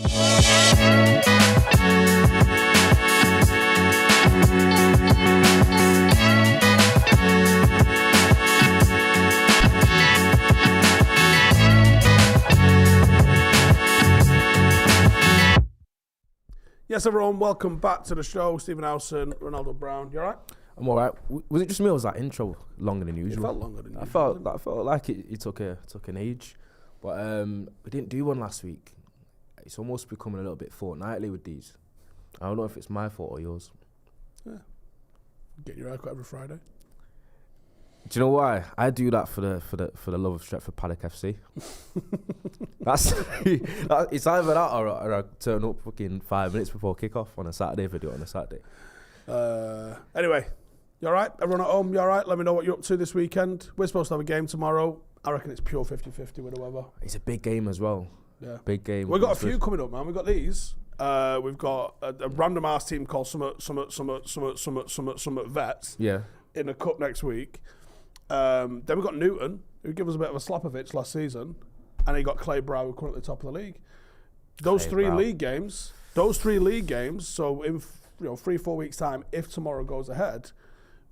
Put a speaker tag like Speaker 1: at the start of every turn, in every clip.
Speaker 1: Yes, everyone, welcome back to the show. Stephen Howson, Ronaldo Brown. You all right?
Speaker 2: I'm all right. Was it just me or was that intro longer than usual?
Speaker 1: It felt longer than usual.
Speaker 2: I felt like it took an age. But we didn't do one last week. It's almost becoming a little bit fortnightly with these. I don't know if it's my fault or yours.
Speaker 1: Yeah. Get your haircut every Friday.
Speaker 2: Do you know why? I do that for the love of Stretford Paddock FC. It's either that or I turn up fucking 5 minutes before kickoff on a Saturday if I do it on a Saturday.
Speaker 1: Anyway, you all right? Everyone at home, you all right? Let me know what you're up to this weekend. We're supposed to have a game tomorrow. I reckon it's pure 50-50 with whoever.
Speaker 2: It's a big game as well.
Speaker 1: Yeah.
Speaker 2: Big game.
Speaker 1: We've got a few coming up, man. We've got these. We've got a random ass team called Summit Vets.
Speaker 2: Yeah.
Speaker 1: In the cup next week. Then we've got Newton, who gave us a bit of a Slapovich last season, and he got Clay Brow, who currently top of the league. Those three league games. So in 3-4 weeks' time, if tomorrow goes ahead,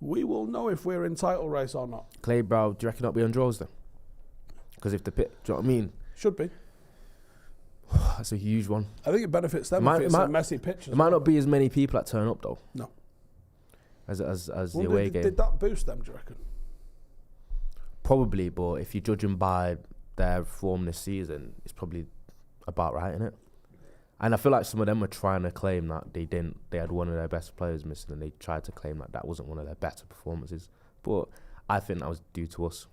Speaker 1: we will know if we're in title race or not.
Speaker 2: Clay Brow, do you reckon it'll be on draws then? Because if the pit, do you know what I mean?
Speaker 1: Should be.
Speaker 2: That's a huge one.
Speaker 1: I think it benefits them if it's a messy pitch.
Speaker 2: There might not be as many people that turn up though.
Speaker 1: No.
Speaker 2: As the away game.
Speaker 1: Did that boost them, do you reckon?
Speaker 2: Probably, but if you're judging by their form this season, it's probably about right, isn't it? And I feel like some of them were trying to claim that they had one of their best players missing, and they tried to claim that wasn't one of their better performances. But I think that was due to us.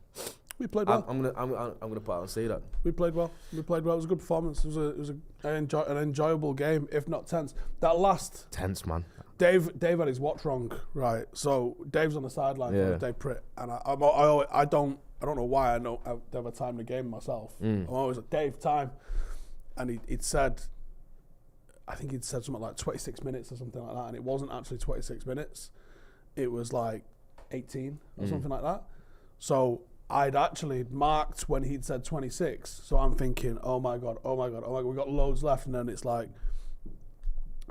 Speaker 1: We played well.
Speaker 2: I'm gonna put out and say that
Speaker 1: we played well. It was a good performance. It was an enjoyable game, if not tense. That last
Speaker 2: tense, man.
Speaker 1: Dave had his watch wrong, right? So Dave's on the sideline for Dave Pritt, and I don't know why I never timed the game myself. I'm always like, Dave, time, and he'd said, I think he'd said something like 26 minutes or something like that, and it wasn't actually 26 minutes. It was like 18 or something like that. So I'd actually marked when he'd said 26. So I'm thinking, oh my God, we got loads left, and then it's like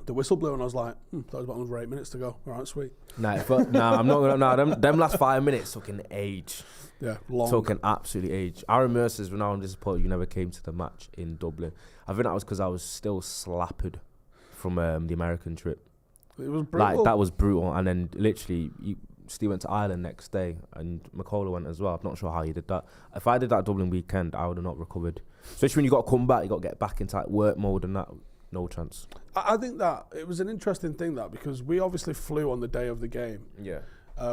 Speaker 1: the whistle blew, and I was like, that was about another 8 minutes to go. All right, sweet.
Speaker 2: I'm not gonna. No, them last 5 minutes took an age.
Speaker 1: Yeah, long.
Speaker 2: Took an absolute age. Aaron Mercer's, now I'm disappointed you never came to the match in Dublin. I think that was because I was still slapped from the American trip.
Speaker 1: It was brutal.
Speaker 2: Like, that was brutal. And then literally, Steve went to Ireland next day, and McCullough went as well. I'm not sure how he did that. If I did that Dublin weekend, I would have not recovered. Especially when you got to come back, you got to get back into work mode and that. No chance.
Speaker 1: I think that it was an interesting thing, that, because we obviously flew on the day of the game.
Speaker 2: Yeah.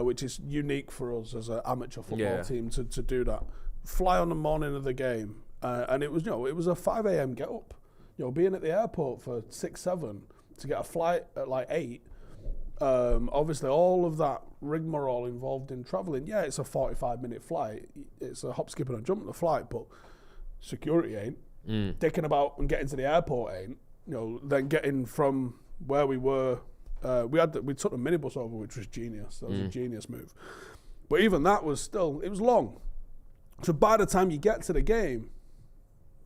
Speaker 1: Which is unique for us as an amateur football team to do that. Fly on the morning of the game, and it was it was a 5 a.m. get up. Being at the airport for 6-7 to get a flight at like 8. Obviously, all of that rigmarole involved in travelling. Yeah, it's a 45-minute flight. It's a hop, skip, and a jump of the flight, but security ain't. Dicking about and getting to the airport ain't. Then getting from where we were. We took the minibus over, which was genius. That was a genius move. But even that was still, it was long. So by the time you get to the game,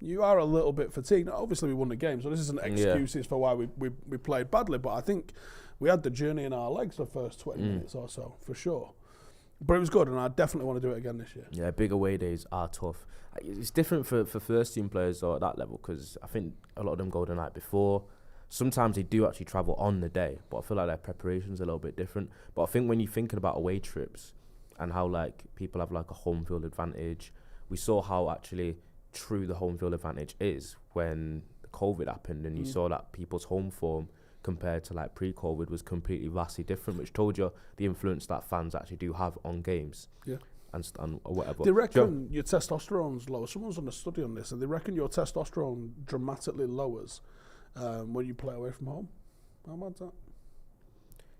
Speaker 1: you are a little bit fatigued. Now, obviously, we won the game, so this isn't excuses for why we played badly. But I think we had the journey in our legs the first 20 minutes or so, for sure. But it was good, and I definitely want to do it again this year. Yeah,
Speaker 2: big away days are tough. It's different for first-team players at that level, because I think a lot of them go the night before. Sometimes they do actually travel on the day, but I feel like their preparation's a little bit different. But I think when you're thinking about away trips and how people have a home field advantage, we saw how actually true the home field advantage is when COVID happened, and you saw that people's home form compared to pre-COVID was completely vastly different, which told you the influence that fans actually do have on games. Yeah. And whatever.
Speaker 1: They reckon your testosterone's low. Someone's done a study on this, and they reckon your testosterone dramatically lowers when you play away from home. How mad's that?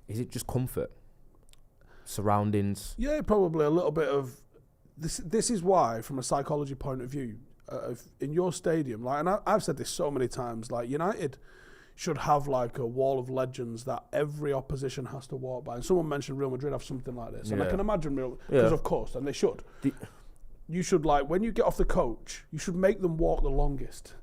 Speaker 2: Is it just comfort? Surroundings?
Speaker 1: Yeah, probably a little bit of... This is why, from a psychology point of view, in your stadium, and I've said this so many times, United should have a wall of legends that every opposition has to walk by. And someone mentioned Real Madrid have something like this. And I can imagine because of course, and they should. You should, when you get off the coach, you should make them walk the longest.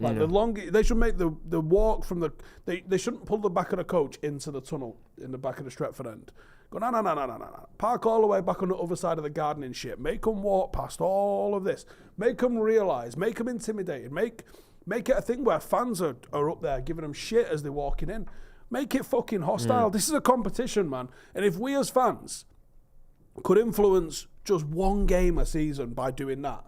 Speaker 1: Like they should make the walk from the. They shouldn't pull the back of the coach into the tunnel in the back of the Stretford end. Go no. Park all the way back on the other side of the garden and shit. Make them walk past all of this. Make them realise. Make them intimidated. Make it a thing where fans are up there giving them shit as they're walking in. Make it fucking hostile. This is a competition, man. And if we as fans could influence just one game a season by doing that,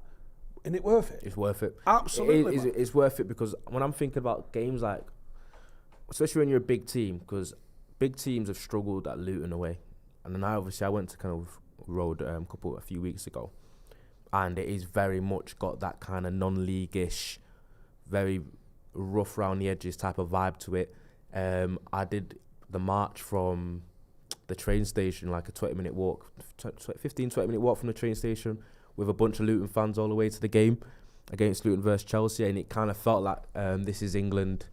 Speaker 1: isn't it worth it?
Speaker 2: It's worth it.
Speaker 1: Absolutely.
Speaker 2: It's worth it because when I'm thinking about games like, especially when you're a big team, because big teams have struggled at Luton away. And then I went to kind of road a few weeks ago, and it is very much got that kind of non-league-ish, very rough around the edges type of vibe to it. I did the march from the train station, like a 20-minute walk, 15-20-minute walk from the train station with a bunch of Luton fans all the way to the game against Luton versus Chelsea, and it kind of felt like this is England.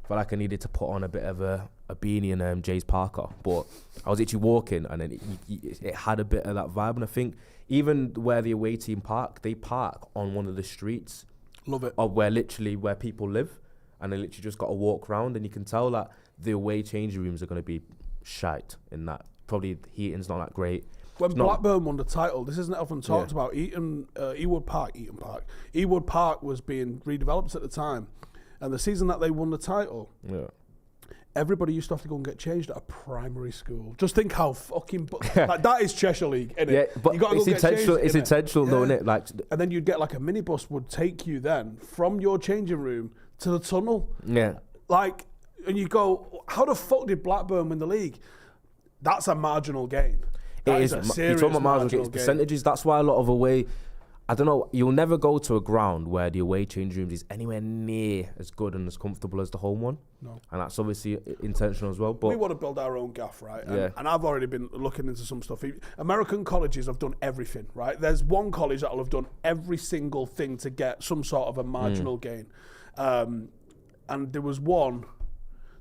Speaker 2: Felt like I needed to put on a bit of a beanie and Jay's Parker, but I was actually walking, and then it had a bit of that vibe. And I think even where the away team park, they park on one of the streets.
Speaker 1: Love it.
Speaker 2: Of where people live, and they literally just got to walk around, and you can tell that the away changing rooms are going to be shite in that. Probably the heating's not that great.
Speaker 1: When Blackburn won the title, this isn't often talked about. Ewood Park was being redeveloped at the time, and the season that they won the title, everybody used to have to go and get changed at a primary school. Just think how fucking like that is Cheshire League, isn't it?
Speaker 2: Yeah, but
Speaker 1: you gotta
Speaker 2: it's
Speaker 1: go
Speaker 2: intentional.
Speaker 1: Changed,
Speaker 2: it's intentional, though, isn't it? Like,
Speaker 1: and then you'd get like a minibus would take you then from your changing room to the tunnel.
Speaker 2: Yeah,
Speaker 1: like, and you go, how the fuck did Blackburn win the league? That's a marginal gain. That is a serious marginal gain.
Speaker 2: Percentages. That's why a lot of away. I don't know, you'll never go to a ground where the away change rooms is anywhere near as good and as comfortable as the home one.
Speaker 1: No.
Speaker 2: And that's obviously intentional as well. But
Speaker 1: we want to build our own gaff, right? And I've already been looking into some stuff. American colleges have done everything, right? There's one college that will have done every single thing to get some sort of a marginal gain. And there was one...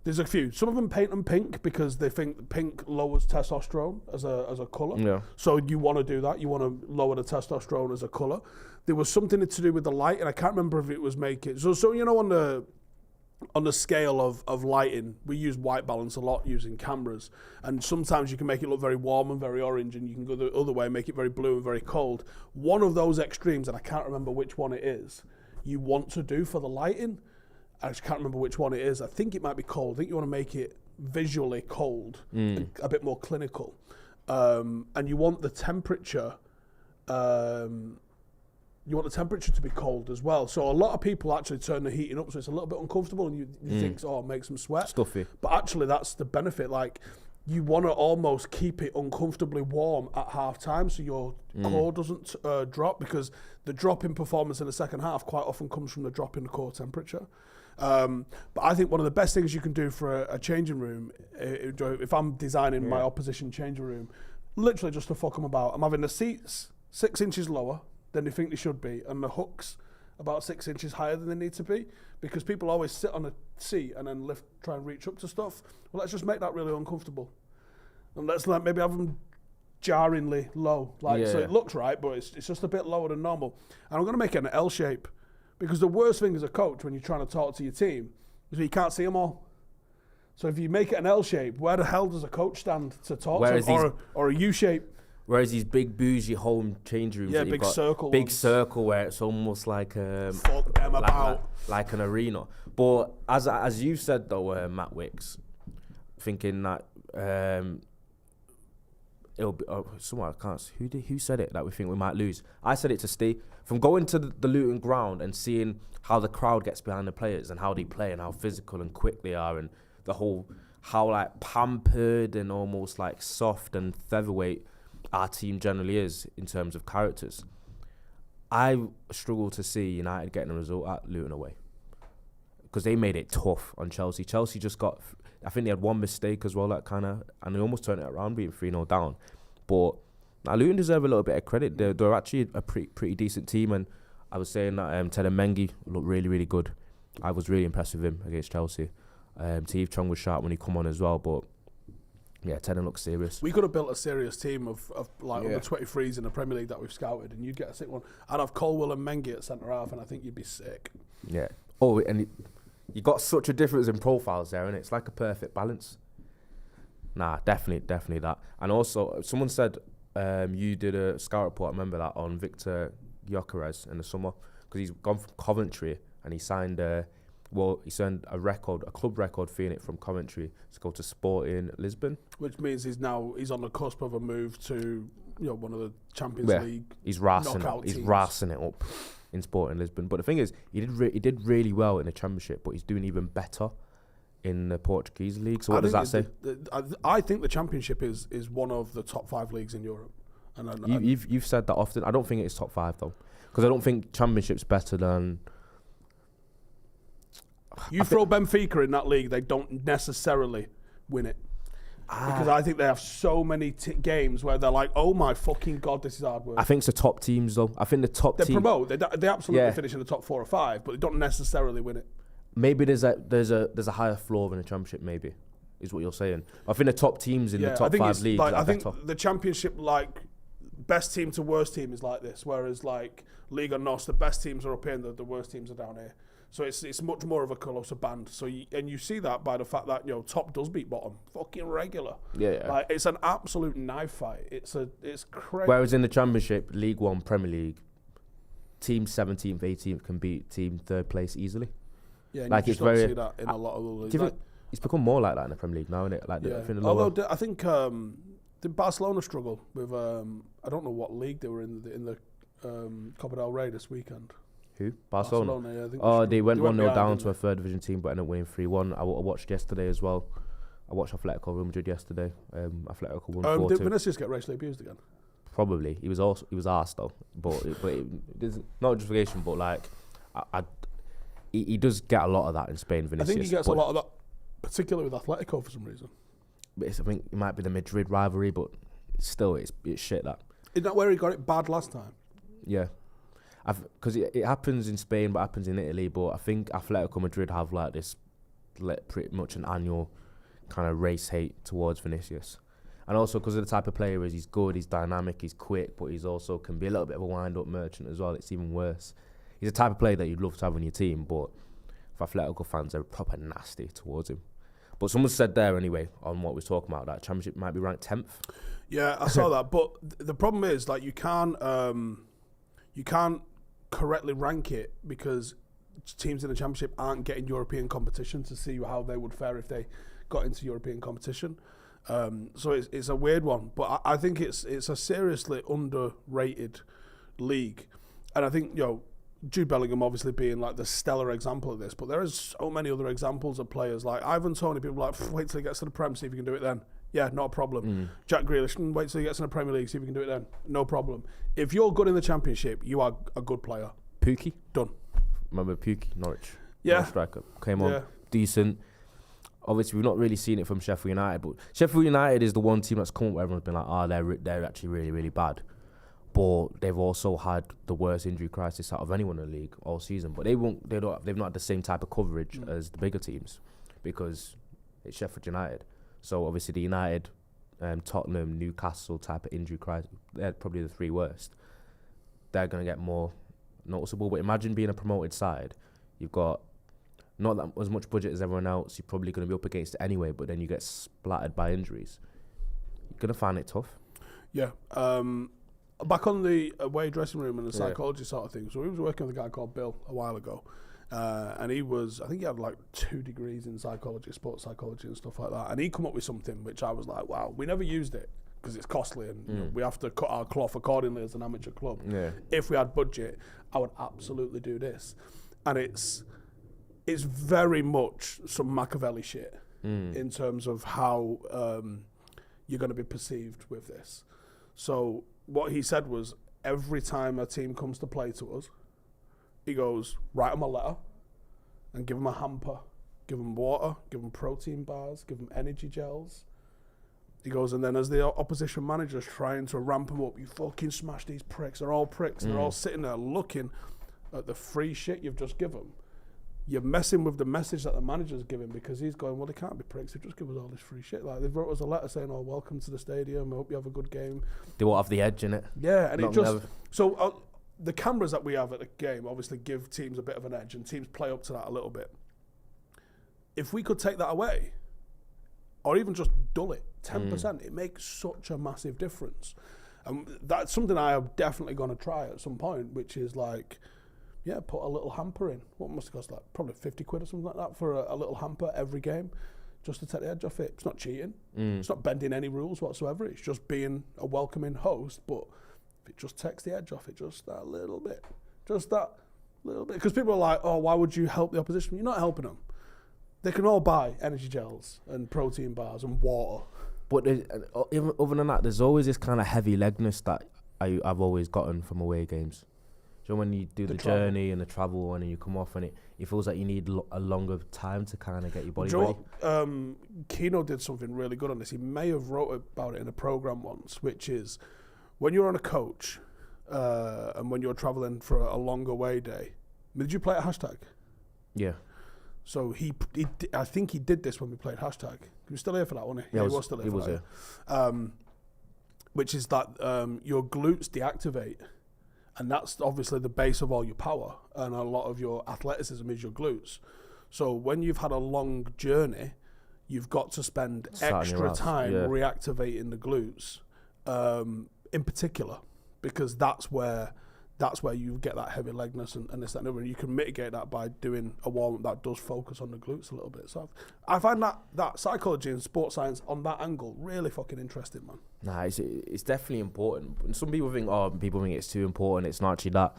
Speaker 1: There's a few. Some of them paint them pink because they think pink lowers testosterone as a colour. Yeah. So you want to do that. You want to lower the testosterone as a colour. There was something to do with the light, and I can't remember if it was making... So you know, on the scale of lighting, we use white balance a lot using cameras, and sometimes you can make it look very warm and very orange, and you can go the other way and make it very blue and very cold. One of those extremes, and I can't remember which one it is, you want to do for the lighting... I just can't remember which one it is. I think it might be cold. I think you want to make it visually cold, and a bit more clinical. And you want the temperature, to be cold as well. So a lot of people actually turn the heating up so it's a little bit uncomfortable, and you think, oh, it makes them sweat.
Speaker 2: Stuffy.
Speaker 1: But actually that's the benefit. Like, you want to almost keep it uncomfortably warm at half time so your core doesn't drop, because the drop in performance in the second half quite often comes from the drop in the core temperature. But I think one of the best things you can do for a changing room, if I'm designing my opposition changing room, literally just to fuck them about, I'm having the seats 6 inches lower than they think they should be, and the hooks about 6 inches higher than they need to be, because people always sit on a seat and then try and reach up to stuff. Well, let's just make that really uncomfortable, and let's maybe have them jarringly low, so it looks right, but it's just a bit lower than normal. And I'm going to make it an L shape. Because the worst thing as a coach when you're trying to talk to your team is that you can't see them all. So if you make it an L shape, where the hell does a coach stand to talk to them? Or a U shape?
Speaker 2: Whereas these big bougie home change rooms,
Speaker 1: big circle,
Speaker 2: big circle where it's almost like
Speaker 1: fuck them about,
Speaker 2: like an arena. But as you said though, Matt Wicks, thinking that it'll be someone I can't. Who said it that we think we might lose? I said it to Steve. From going to the Luton ground and seeing how the crowd gets behind the players and how they play and how physical and quick they are, and the whole how like pampered and almost like soft and featherweight our team generally is in terms of characters, I struggle to see United getting a result at Luton away, because they made it tough on Chelsea. Chelsea just got, I think they had one mistake as well, and they almost turned it around, being 3-0 down. But now Luton deserve a little bit of credit. They're actually a pretty decent team, and I was saying that Teden Mengi looked really, really good. I was really impressed with him against Chelsea. Steve Chong was sharp when he come on as well, but yeah, Teden looks serious.
Speaker 1: We could have built a serious team of under 23s in the Premier League that we've scouted, and you'd get a sick one. I'd have Colwell and Mengi at centre half, and I think you'd be sick.
Speaker 2: Yeah. Oh, and you got such a difference in profiles there, and it's like a perfect balance. Nah, definitely that. And also, someone said you did a scout report, I remember that, on Victor Gyökeres in the summer, because he's gone from Coventry and he signed a club record fee in it from Coventry to go to Sporting Lisbon.
Speaker 1: Which means he's on the cusp of a move to one of the Champions League.
Speaker 2: He's rassing it up in Sporting Lisbon. But the thing is, he did really well in the Championship, but he's doing even better in the Portuguese league. So what does that say?
Speaker 1: I think the Championship is one of the top 5 leagues in Europe. And
Speaker 2: you've said that often. I don't think it's top 5 though, because I don't think Championship's better than.
Speaker 1: You throw Benfica in that league, they don't necessarily win it. Because I think they have so many games where they're like, oh my fucking God, this is hard work.
Speaker 2: I think it's the top teams though. I think the top
Speaker 1: teams... They promote. They absolutely finish in the top 4 or 5, but they don't necessarily win it.
Speaker 2: Maybe there's a higher floor in the Championship, maybe, is what you're saying. I think the top teams in the top 5 leagues are better. I think
Speaker 1: the Championship, like, best team to worst team is like this, whereas, like, Liga NOS, the best teams are up here and the worst teams are down here. So it's much more of a closer band. So you see that by the fact that top does beat bottom, fucking regular.
Speaker 2: Yeah.
Speaker 1: Like it's an absolute knife fight. It's crazy.
Speaker 2: Whereas in the Championship, League One, Premier League, team 17th, 18th can beat team 3rd place easily.
Speaker 1: Yeah, and like you just don't see that in a lot of the leagues.
Speaker 2: It's become more like that in the Premier League now, isn't it? Like
Speaker 1: although I think did Barcelona struggle with I don't know what league they were in the Copa del Rey this weekend.
Speaker 2: Who? Barcelona?
Speaker 1: Yeah, I think
Speaker 2: they went 1-0 down to a 3rd division team, but ended up winning 3-1. I watched yesterday as well. I watched Atletico Real Madrid yesterday. Atletico won 4-2.
Speaker 1: Did Vinicius get racially abused again?
Speaker 2: Probably. He was arsed though, but it's not justification. But like, he does get a lot of that in Spain. Vinicius.
Speaker 1: I think he gets a lot of that, particularly with Atletico for some reason.
Speaker 2: But I think it might be the Madrid rivalry, but still, it's shit that.
Speaker 1: Isn't that where he got it bad last time?
Speaker 2: Yeah. Because it happens in Spain, but happens in Italy. But I think Atletico Madrid have like this, pretty much an annual kind of race hate towards Vinicius, and also because of the type of player he's good, he's dynamic, he's quick, but he's also can be a little bit of a wind-up merchant as well. It's even worse. He's the type of player that you'd love to have on your team, but for Atletico fans, they're proper nasty towards him. But someone said there anyway on what we were talking about that Championship might be ranked 10th.
Speaker 1: Yeah, I saw that. But the problem is like you can't correctly rank it because teams in the Championship aren't getting European competition to see how they would fare if they got into European competition. So it's a weird one, but I think it's a seriously underrated league, and I think Jude Bellingham obviously being like the stellar example of this, but there is so many other examples of players like Ivan Toney. People are like, wait till he gets to the Prem, see if he can do it then. Yeah, not a problem. Jack Grealish, wait till he gets in the Premier League, see if he can do it then. No problem. If you're good in the Championship, you are a good player.
Speaker 2: Pukki?
Speaker 1: Done.
Speaker 2: Remember Pukki, Norwich?
Speaker 1: Yeah.
Speaker 2: Striker. Came on, decent. Obviously, we've not really seen it from Sheffield United, but Sheffield United is the one team that's come up where everyone's been like, they're actually really, really bad. But they've also had the worst injury crisis out of anyone in the league all season. But they've not had the same type of coverage as the bigger teams because it's Sheffield United. So obviously the United, Tottenham, Newcastle type of injury crisis, they're probably the 3 worst. They're going to get more noticeable. But imagine being a promoted side. You've got not that as much budget as everyone else. You're probably going to be up against it anyway, but then you get splattered by injuries. You're going to find it tough.
Speaker 1: Yeah. Back on the away dressing room and the psychology sort of thing. So we was working with a guy called Bill a while ago. And I think he had like 2 degrees in psychology, sports psychology and stuff like that. And he come up with something which I was like, wow, we never used it because it's costly and we have to cut our cloth accordingly as an amateur club. Yeah. If we had budget, I would absolutely do this. And it's very much some Machiavelli shit in terms of how you're going to be perceived with this. So what he said was every time a team comes to play to us, he goes, write them a letter and give them a hamper. Give them water, give them protein bars, give them energy gels. He goes, and then as the opposition manager's trying to ramp them up, you fucking smash these pricks. They're all pricks. They're all sitting there looking at the free shit you've just given them. You're messing with the message that the manager's giving because he's going, well, they can't be pricks. They've just given us all this free shit. Like, they've wrote us a letter saying, oh, welcome to the stadium. I hope you have a good game.
Speaker 2: They won't have the edge in it.
Speaker 1: Yeah, and it just... So... the cameras that we have at the game obviously give teams a bit of an edge, and teams play up to that a little bit. If we could take that away, or even just dull it 10%, it makes such a massive difference. And that's something I am definitely going to try at some point, which is like, put a little hamper in. What must it cost? Like probably 50 quid or something like that for a little hamper every game, just to take the edge off it. It's not cheating. It's not bending any rules whatsoever. It's just being a welcoming host, but if it just takes the edge off it just that little bit. Because people are like, oh, why would you help the opposition? You're not helping them. They can all buy energy gels and protein bars and water.
Speaker 2: But even other than that, there's always this kind of heavy legness that I've always gotten from away games. So when you do the journey and the travel and then you come off and it feels like you need a longer time to kind of get your body ready.
Speaker 1: Keno did something really good on this. He may have wrote about it in a program once, which is when you're on a coach and when you're traveling for a long away day. Did you play at Hashtag?
Speaker 2: Yeah.
Speaker 1: So I think he did this when we played Hashtag. He was still here for that, wasn't he?
Speaker 2: Yeah,
Speaker 1: he was still here. He was here. Which is that your glutes deactivate, and that's obviously the base of all your power, and a lot of your athleticism is your glutes. So when you've had a long journey, you've got to spend extra time reactivating the glutes, in particular, because that's where you get that heavy legness and this, that, and the other. And you can mitigate that by doing a warm-up that does focus on the glutes a little bit. So I find that psychology and sports science on that angle really fucking interesting, man.
Speaker 2: Nah, it's definitely important. And some people think, it's too important. It's not actually that.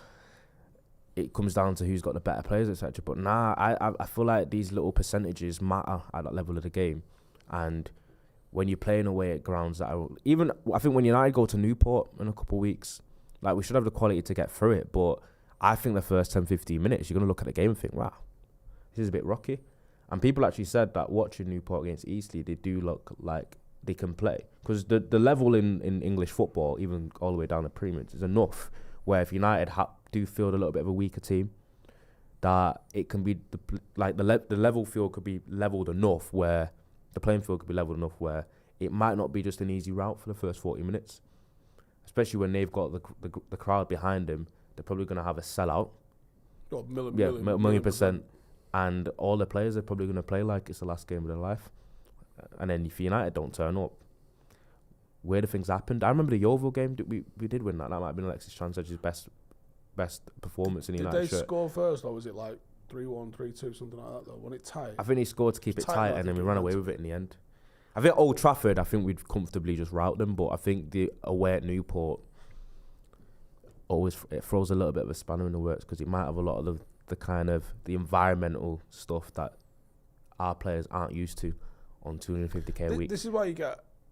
Speaker 2: It comes down to who's got the better players, etc. But nah, I feel like these little percentages matter at that level of the game. And when you're playing away at grounds that are... Even, I think when United go to Newport in a couple of weeks... Like, we should have the quality to get through it, but I think the first 10, 15 minutes, you're going to look at the game and think, wow, this is a bit rocky. And people actually said that watching Newport against Eastleigh, they do look like they can play. Because the level in English football, even all the way down the premiums, is enough where if United do field a little bit of a weaker team, that it can be, the level field could be levelled enough where, the playing field could be levelled enough where it might not be just an easy route for the first 40 minutes. Especially when they've got the crowd behind them, they're probably going to have a sellout.
Speaker 1: Oh,
Speaker 2: million percent. And all the players are probably going to play like it's the last game of their life. And then if United don't turn up, where do things happened? I remember the Yeovil game, we did win that. That might have been Alexis Transedge's best performance in the United shirt.
Speaker 1: Did they score first, or was it like 3-1, 3-2, something like that, though? Wasn't it tight?
Speaker 2: I think he scored to keep it tight, and then we ran away with it in the end. I think Old Trafford, we'd comfortably just rout them, but I think the away at Newport it throws a little bit of a spanner in the works because it might have a lot of the kind of the environmental stuff that our players aren't used to on 250k a week.
Speaker 1: This is why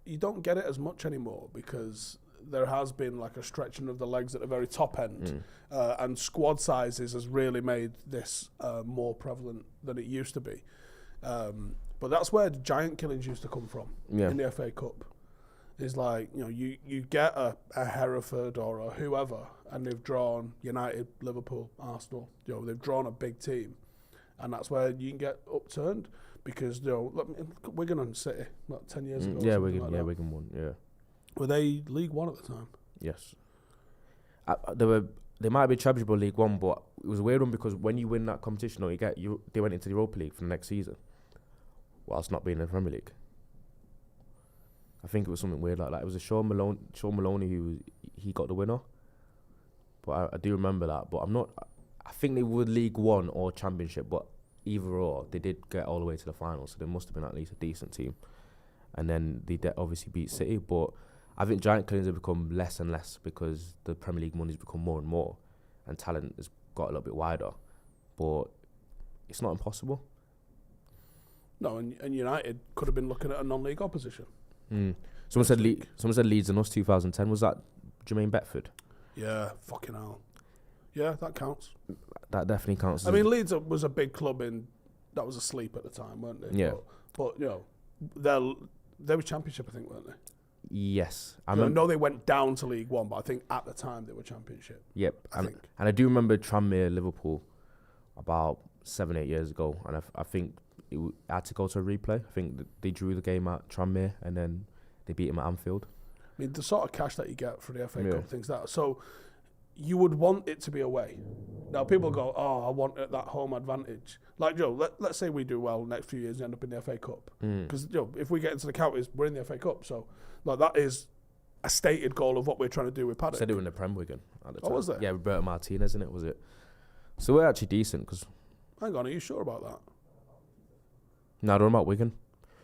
Speaker 1: you don't get it as much anymore, because there has been like a stretching of the legs at the very top end, and squad sizes has really made this more prevalent than it used to be. But that's where the giant killings used to come from in the FA Cup. It's like, you get a Hereford or a whoever, and they've drawn United, Liverpool, Arsenal. They've drawn a big team, and that's where you can get upturned because Wigan and City, like 10 years ago.
Speaker 2: Yeah, Wigan won. Yeah,
Speaker 1: were they League One at the time?
Speaker 2: Yes. They might be championship or League One, but it was a weird one because when you win that competition, they went into the Europa League for the next season, whilst not being in the Premier League. I think it was something weird like that. It was a Sean Maloney he got the winner. But I do remember that. But I think they were League One or Championship, but either or, they did get all the way to the final, so they must have been at least a decent team. And then they obviously beat City, but I think giant killings have become less and less because the Premier League money's become more and more, and talent has got a little bit wider. But it's not impossible.
Speaker 1: No, and United could have been looking at a non-league opposition.
Speaker 2: Someone said Leeds and us 2010. Was that Jermaine Beckford?
Speaker 1: Yeah, fucking hell. Yeah, that counts.
Speaker 2: That definitely counts.
Speaker 1: I mean, Leeds was a big club that was asleep at the time, weren't they?
Speaker 2: Yeah.
Speaker 1: But they were Championship, I think, weren't they?
Speaker 2: Yes.
Speaker 1: I know they went down to League One, but I think at the time they were Championship.
Speaker 2: Yep. And I do remember Tranmere, Liverpool, about 7-8 years ago, and I think it had to go to a replay. I think they drew the game at Tranmere and then they beat him at Anfield.
Speaker 1: I mean, the sort of cash that you get for the FA Cup, things that. So you would want it to be away. Now, people go, I want that home advantage. Like, Joe, let's say we do well next few years and end up in the FA Cup. Because, if we get into the counties, we're in the FA Cup. So, like, that is a stated goal of what we're trying to do with Paddock.
Speaker 2: Said it in the Prem Wigan at the time.
Speaker 1: Oh, was there?
Speaker 2: Yeah, Roberto Martinez, isn't it? Was it? So we're actually decent because.
Speaker 1: Hang on, are you sure about that?
Speaker 2: No, I don't know about Wigan.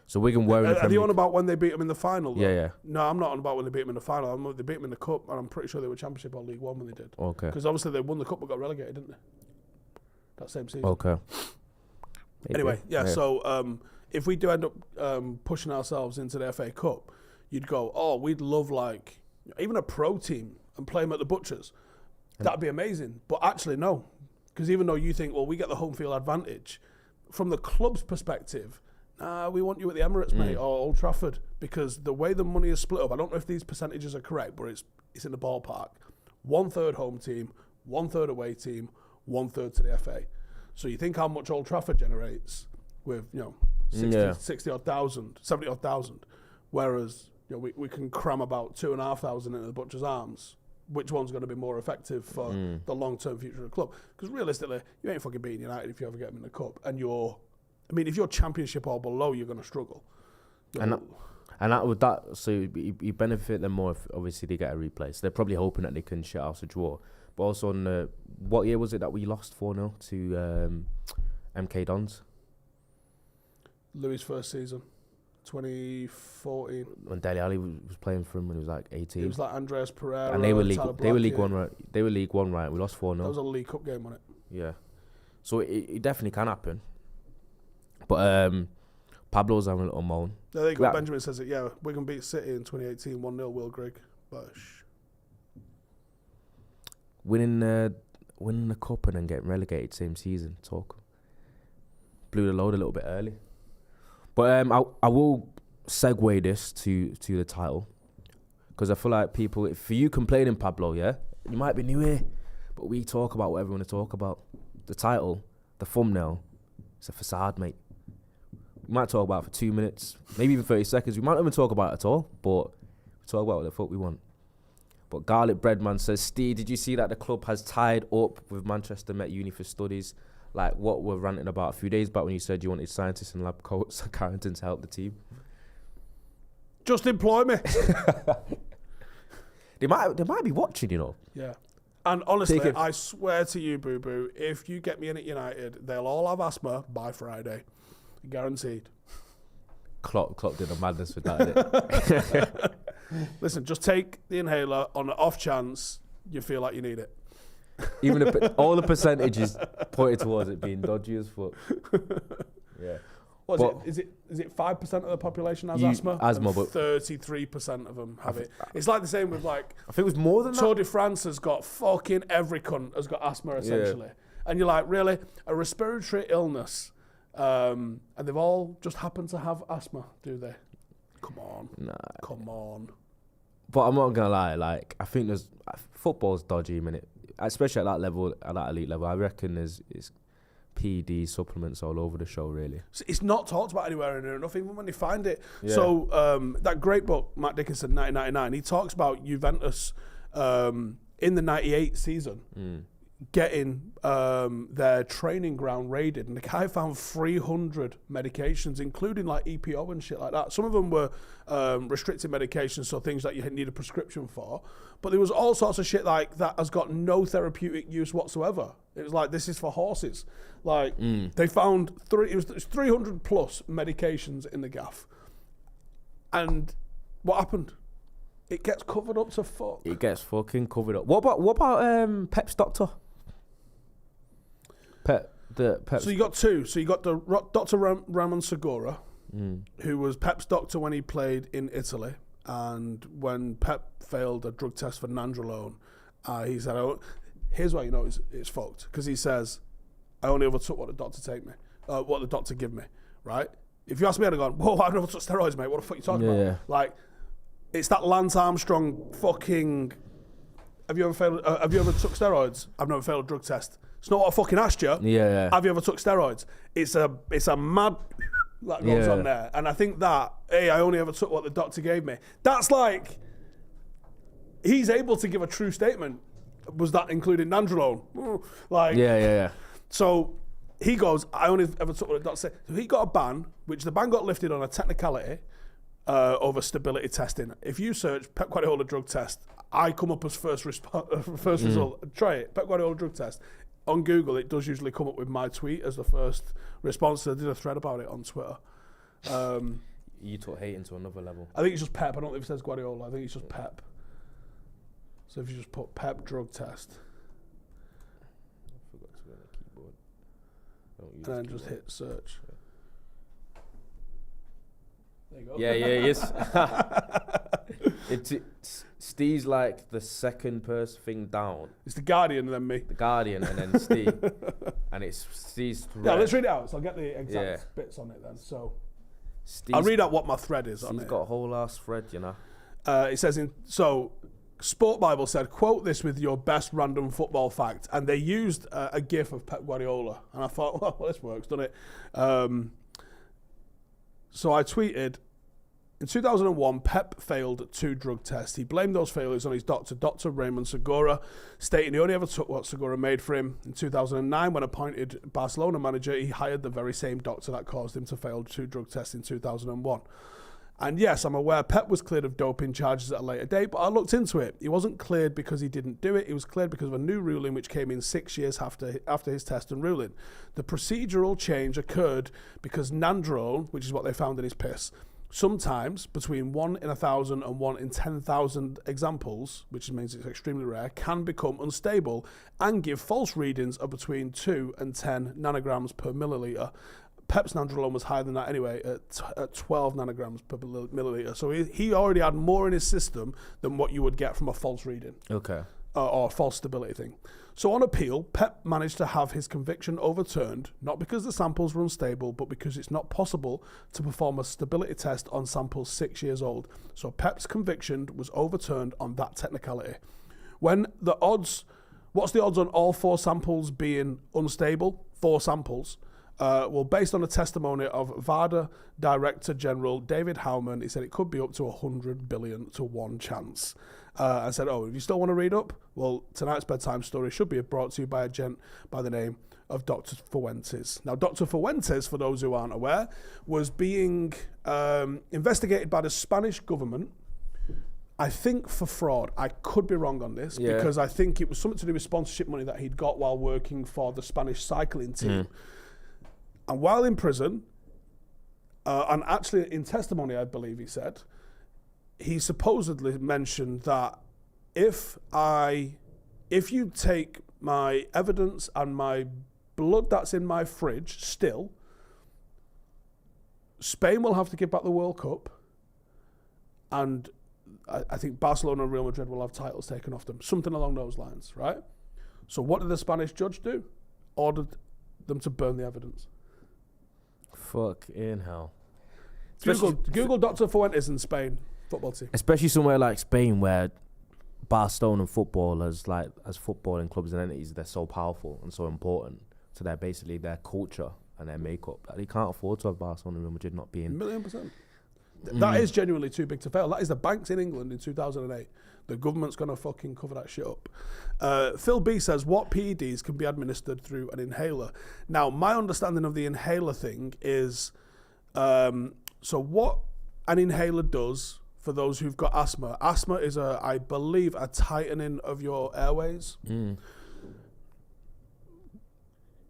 Speaker 2: So Wigan were in the Premier
Speaker 1: Are you on
Speaker 2: League.
Speaker 1: about when they beat them in the final? Though?
Speaker 2: Yeah.
Speaker 1: No, I'm not on about when they beat them in the final. They beat them in the Cup, and I'm pretty sure they were Championship or League One when they did.
Speaker 2: Okay.
Speaker 1: Because obviously they won the Cup but got relegated, didn't they? That same season.
Speaker 2: Okay.
Speaker 1: Anyway, so if we do end up pushing ourselves into the FA Cup, you'd go, we'd love like even a pro team and play them at the Butchers. That'd be amazing. But actually, no. Because even though you think, well, we get the home field advantage, from the club's perspective, we want you at the Emirates, mate, or Old Trafford, because the way the money is split up, I don't know if these percentages are correct, but it's in the ballpark. 1/3 home team, 1/3 away team, 1/3 to the FA. So you think how much Old Trafford generates with 60 odd thousand, 70 odd thousand, whereas we can cram about 2,500 into the Butcher's Arms. Which one's going to be more effective for the long-term future of the club? Because realistically, you ain't fucking beating United if you ever get them in the cup, and if you're Championship or below, you're going to struggle.
Speaker 2: So you benefit them more if obviously they get a replay. So they're probably hoping that they can shut out a draw. But also, what year was it that we lost 4-0 to MK Dons?
Speaker 1: Louis' first season, 2014.
Speaker 2: When Dele Alli was playing for him when he was like 18.
Speaker 1: It was like Andreas Pereira.
Speaker 2: And they were League 1, right? They were League 1, right? We lost 4-0.
Speaker 1: That was a League Cup game, wasn't it?
Speaker 2: Yeah. So it definitely can happen. But Pablo's having a little moan.
Speaker 1: There you go. Benjamin says it. Yeah, Wigan beat City in 2018, 1-0. Will Grigg. Bush.
Speaker 2: Winning the cup and then getting relegated same season. Talk. Blew the load a little bit early. But I will segue this to the title, because I feel like people, for you complaining, Pablo, yeah, you might be new here, but we talk about whatever we want to talk about. The title, the thumbnail, it's a facade, mate. We might talk about it for 2 minutes, maybe even 30 seconds. We might not even talk about it at all, but we talk about what the fuck we want. But Garlic Breadman says, Steve, did you see that the club has tied up with Manchester Met Uni for studies? Like what we're ranting about a few days back when you said you wanted scientists and lab coats at Carrington to help the team.
Speaker 1: Just employ me.
Speaker 2: They might be watching,
Speaker 1: Yeah. And honestly, I swear to you, Boo Boo, if you get me in at United, they'll all have asthma by Friday. Guaranteed.
Speaker 2: Klopp did a madness with that, innit?
Speaker 1: Listen, just take the inhaler on the off chance you feel like you need it.
Speaker 2: Even all the percentages pointed towards it being dodgy as fuck. Yeah.
Speaker 1: Is it 5% of the population has asthma?
Speaker 2: Asthma, but
Speaker 1: 33% of them have it. It's like the same with like.
Speaker 2: I think it was more than that.
Speaker 1: Tour de France has got fucking every cunt has got asthma essentially, and you're like, really, a respiratory illness, and they've all just happened to have asthma, do they? Come on, come on.
Speaker 2: But I'm not gonna lie, like I think football's dodgy, innit? Especially at that level, at that elite level. I reckon there's PED supplements all over the show, really.
Speaker 1: It's not talked about anywhere near enough, even when they find it. Yeah. So that great book, Matt Dickinson, 1999, he talks about Juventus in the 98 season getting their training ground raided, and the guy found 300 medications, including like EPO and shit like that. Some of them were restricted medications, so things that you need a prescription for. But there was all sorts of shit like that has got no therapeutic use whatsoever. It was like, this is for horses. Like, they found it was 300 plus medications in the gaff. And what happened? It gets covered up to fuck.
Speaker 2: It gets fucking covered up. What about Pep's doctor? Pep.
Speaker 1: So you got two. So you got the Dr. Ramon Segura, who was Pep's doctor when he played in Italy. And when Pep failed a drug test for nandrolone, he said, here's why you know it's fucked. Because he says, I only ever took what the doctor gave me, right? If you ask me, I'd have gone, whoa, I've never took steroids, mate. What the fuck are you talking about? Yeah. Like, it's that Lance Armstrong fucking, have you ever took steroids? I've never failed a drug test. It's not what I fucking asked you.
Speaker 2: Yeah.
Speaker 1: Have you ever took steroids? It's a mad that goes on there. And I think that, I only ever took what the doctor gave me. That's like, he's able to give a true statement. was that including Nandrolone? Like,
Speaker 2: yeah.
Speaker 1: So he goes, I only ever took what Dr. said. So he got a ban, which the ban got lifted on a technicality over stability testing. If you search Pep Guardiola drug test, I come up as first result. Try it, Pep Guardiola drug test. On Google, it does usually come up with my tweet as the first response. So I did a thread about it on Twitter.
Speaker 2: You took hate into another level.
Speaker 1: I think it's just Pep. I don't think it says Guardiola. I think it's just Pep. So if you just put Pep drug test.
Speaker 2: I forgot to go on the keyboard.
Speaker 1: And then just hit search. There you go.
Speaker 2: Yeah, yes. Steve's like the second person thing down.
Speaker 1: It's the Guardian and then me.
Speaker 2: The Guardian and then Steve. And it's Steve's thread.
Speaker 1: Yeah, let's read it out. So I'll get the exact bits on it then. So
Speaker 2: Steve's,
Speaker 1: I'll read out what my thread is on it.
Speaker 2: He's got a whole ass thread, you know.
Speaker 1: It says Sport Bible said, quote this with your best random football fact. And they used a gif of Pep Guardiola. And I thought, well, this works, doesn't it? So I tweeted, in 2001, Pep failed 2 drug tests. He blamed those failures on his doctor, Dr. Raymond Segura, stating he only ever took what Segura made for him. In 2009, when appointed Barcelona manager, he hired the very same doctor that caused him to fail 2 drug tests in 2001. And yes, I'm aware Pep was cleared of doping charges at a later date, but I looked into it. He wasn't cleared because he didn't do it. He was cleared because of a new ruling which came in 6 years after his test and ruling. The procedural change occurred because Nandrolone, which is what they found in his piss, sometimes between 1 in 1,000 and 1 in 10,000 examples, which means it's extremely rare, can become unstable and give false readings of between 2 and 10 nanograms per milliliter. Pep's Nandrolone was higher than that anyway, at 12 nanograms per milliliter. So he already had more in his system than what you would get from a false reading.
Speaker 2: Okay.
Speaker 1: Or a false stability thing. So on appeal, Pep managed to have his conviction overturned, not because the samples were unstable, but because it's not possible to perform a stability test on samples 6 years old. So Pep's conviction was overturned on that technicality. What's the odds on all 4 samples being unstable? 4 samples. Well, based on the testimony of VADA Director General David Howman, he said it could be up to 100 billion to 1 chance. I said, if you still want to read up, well, tonight's bedtime story should be brought to you by a gent by the name of Dr. Fuentes. Now, Dr. Fuentes, for those who aren't aware, was being investigated by the Spanish government, I think for fraud. I could be wrong on this, because I think it was something to do with sponsorship money that he'd got while working for the Spanish cycling team. And while in prison, and actually in testimony, I believe he said, he supposedly mentioned that if you take my evidence and my blood that's in my fridge still, Spain will have to give back the World Cup, and I think Barcelona and Real Madrid will have titles taken off them. Something along those lines, right? So what did the Spanish judge do? Ordered them to burn the evidence.
Speaker 2: Fucking hell.
Speaker 1: Google Dr. Fuentes in Spain football team.
Speaker 2: Especially somewhere like Spain where Barcelona footballers, like as footballing clubs and entities, they're so powerful and so important to their culture and their makeup. They can't afford to have Barcelona and Real Madrid not being...
Speaker 1: 1,000,000%. That is genuinely too big to fail. That is the banks in England in 2008. The government's going to fucking cover that shit up. Phil B says, what PEDs can be administered through an inhaler? Now, my understanding of the inhaler thing is, so what an inhaler does for those who've got asthma is, I believe, a tightening of your airways.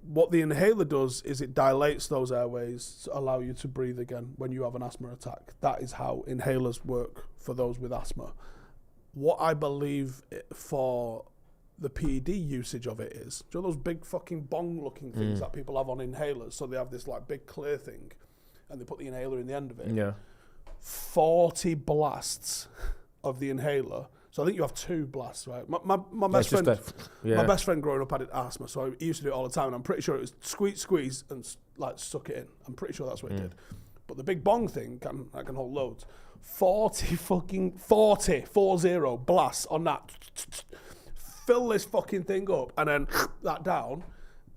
Speaker 1: What the inhaler does is it dilates those airways to allow you to breathe again when you have an asthma attack. That is how inhalers work for those with asthma. What I believe for the PED usage of it is, do you know those big fucking bong-looking things that people have on inhalers? So they have this like big clear thing, and they put the inhaler in the end of it. Yeah. 40 blasts of the inhaler. So I think you have 2 blasts, right? My best friend, my best friend growing up had asthma, so he used to do it all the time. And I'm pretty sure it was squeeze, and like suck it in. I'm pretty sure that's what it did. But the big bong thing can hold loads. 40 blasts on that. Fill this fucking thing up, and then that down.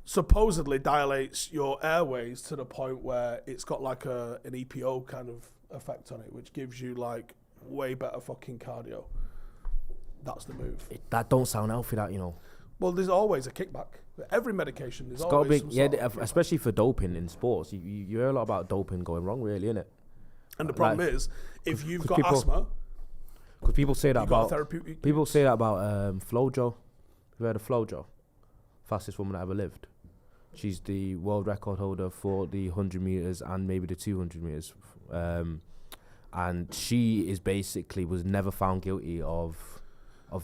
Speaker 1: Supposedly dilates your airways to the point where it's got like an EPO kind of effect on it, which gives you like way better fucking cardio. that's the move.
Speaker 2: That don't sound healthy, that, you know.
Speaker 1: Well, there's always a kickback. Every medication, there's
Speaker 2: It's
Speaker 1: always
Speaker 2: got
Speaker 1: some
Speaker 2: to be,
Speaker 1: sort of
Speaker 2: especially for doping in sports. You hear a lot about doping going wrong, really, innit?
Speaker 1: And the problem is, if you've got
Speaker 2: people,
Speaker 1: asthma,
Speaker 2: because people say that about
Speaker 1: therapeutic.
Speaker 2: Flojo. Have you heard of Flojo? Fastest woman that ever lived. She's the world record holder for the 100 meters and maybe the 200 meters. And she is basically was never found guilty of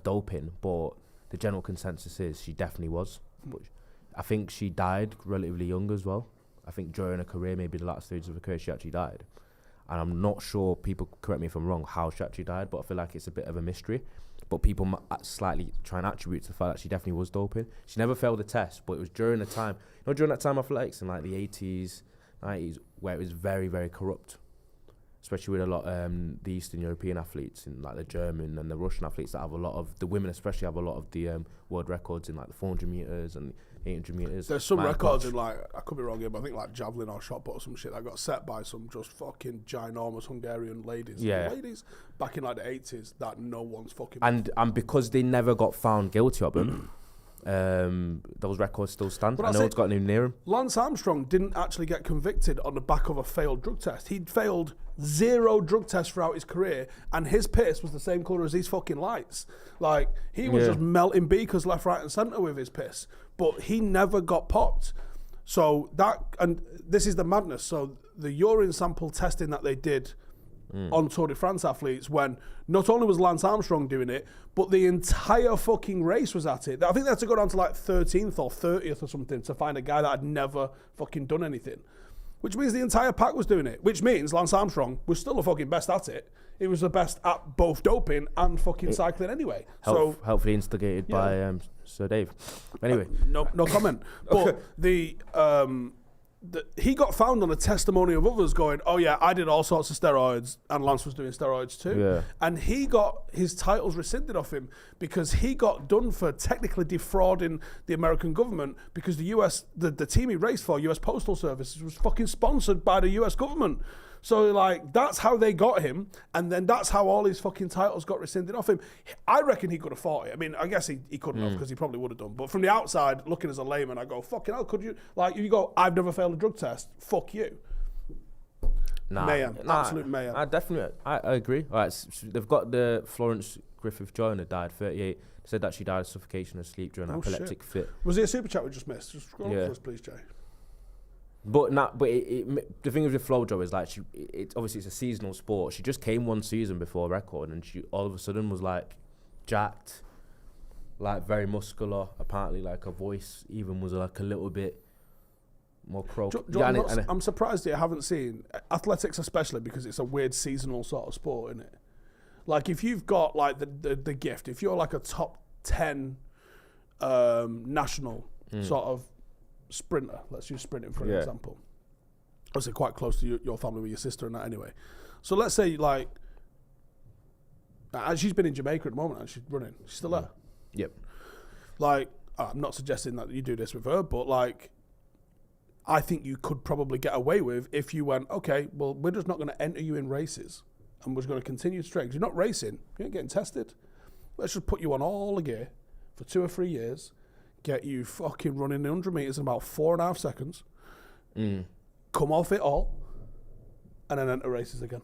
Speaker 2: doping, but the general consensus is she definitely was. But I think she died relatively young as well. I think during her career, maybe the last stages of her career, she actually died. And I'm not sure, people correct me if I'm wrong, how she actually died, but I feel like it's a bit of a mystery. But people slightly try and attribute to the fact that she definitely was doping. She never failed a test, but it was during the time, during that time athletics in like the 80s, 90s, where it was very, very corrupt. Especially with a lot the Eastern European athletes and like the German and the Russian athletes that have a lot of, the women especially have a lot of the world records in like the 400 meters and 800 meters.
Speaker 1: There's some records in like, I could be wrong here, but I think like javelin or shot put or some shit that got set by some just fucking ginormous Hungarian ladies.
Speaker 2: Yeah.
Speaker 1: Ladies back in like the 80s that no one's fucking...
Speaker 2: And because they never got found guilty of them, those records still stand. I know it's got anything near him.
Speaker 1: Lance Armstrong didn't actually get convicted on the back of a failed drug test. He'd failed 0 drug tests throughout his career, and his piss was the same colour as these fucking lights. Like, he was just melting beakers left, right and centre with his piss. But he never got popped. So that, and this is the madness. So the urine sample testing that they did on Tour de France athletes, when not only was Lance Armstrong doing it, but the entire fucking race was at it. I think they had to go down to like 13th or 30th or something to find a guy that had never fucking done anything. Which means the entire pack was doing it. Which means Lance Armstrong was still the fucking best at it. He was the best at both doping and fucking cycling anyway.
Speaker 2: Helpfully instigated by Sir Dave. Anyway.
Speaker 1: No comment. But he got found on a testimony of others going, oh yeah, I did all sorts of steroids, and Lance was doing steroids too.
Speaker 2: Yeah.
Speaker 1: And he got his titles rescinded off him because he got done for technically defrauding the American government, because the US, the team he raced for, US Postal Service, was fucking sponsored by the US government. So like, that's how they got him, and then that's how all his fucking titles got rescinded off him. I reckon he could have fought it. I mean, I guess he couldn't have, because he probably would have done. But from the outside, looking as a layman, I go, fucking hell, could you? Like, you go, I've never failed a drug test. Fuck you. Mayhem. Absolute mayhem.
Speaker 2: I agree. All right, so they've got the Florence Griffith Joyner died, 38. Said that she died of suffocation or sleep during an epileptic fit.
Speaker 1: Was it a super chat we just missed? Just scroll up for us, please, Jay.
Speaker 2: But the thing with Flojo is like, obviously it's a seasonal sport. She just came one season before record, and she all of a sudden was like jacked, like very muscular. Apparently, like her voice even was like a little bit more croaky.
Speaker 1: I'm surprised that you haven't seen athletics, especially because it's a weird seasonal sort of sport, isn't it? Like, if you've got like the gift, if you're like a top 10 national sort of sprinter, let's use sprinting for an example. Obviously quite close to your family with your sister and that anyway. So let's say like, she's been in Jamaica at the moment and she's running. She's still there.
Speaker 2: Yep.
Speaker 1: Like, I'm not suggesting that you do this with her, but like, I think you could probably get away with if you went, okay, well, we're just not going to enter you in races, and we're just going to continue to train. You're not racing, you ain't getting tested. Let's just put you on all the gear for 2 or 3 years, get you fucking running 100 metres in about 4.5 seconds, come off it all, and then enter races again.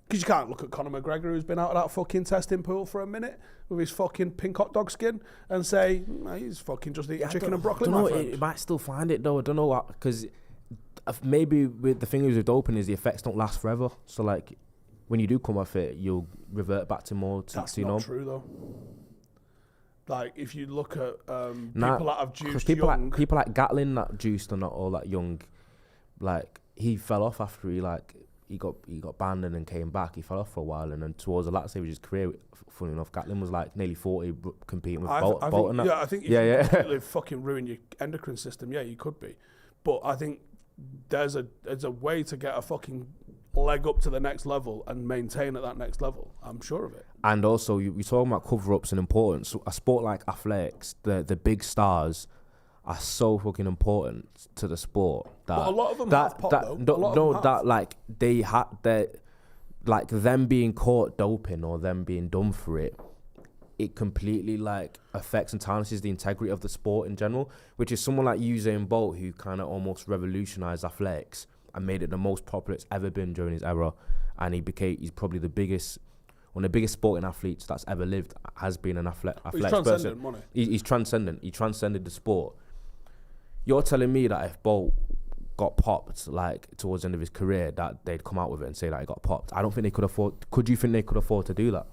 Speaker 1: Because you can't look at Conor McGregor, who's been out of that fucking testing pool for a minute with his fucking pink hot dog skin, and say, he's fucking just eating chicken and broccoli, my friend.
Speaker 2: It might still find it though. I don't know what, because maybe with the thing with doping is the effects don't last forever. So like, when you do come off it, you'll revert back to more.
Speaker 1: That's not true though. Like, if you look at people that have juiced
Speaker 2: people
Speaker 1: young...
Speaker 2: people like Gatlin that juiced are not all that young. Like, he fell off after he got banned and then came back. He fell off for a while, and then towards the latter stage of his career, funny enough, Gatlin was like nearly 40, competing with Bolton.
Speaker 1: Yeah, I think if you completely fucking ruin your endocrine system, yeah, you could be. But I think there's a way to get a fucking leg up to the next level and maintain at that next level. I'm sure of it.
Speaker 2: And also, you're talking about cover-ups and importance. A sport like athletics, the big stars are so fucking important to the sport that
Speaker 1: but a lot of them have popped, though.
Speaker 2: like they had that like them being caught doping or them being done for it, it completely like affects and tarnishes the integrity of the sport in general, which is someone like Usain Bolt, who kind of almost revolutionized athletics and made it the most popular it's ever been during his era. And he's probably one of the biggest sporting athletes that's ever lived, has been an athletics person. He's transcendent. He transcended the sport. You're telling me that if Bolt got popped like towards the end of his career, that they'd come out with it and say that he got popped? I don't think they could afford. Could you think they could afford to do that?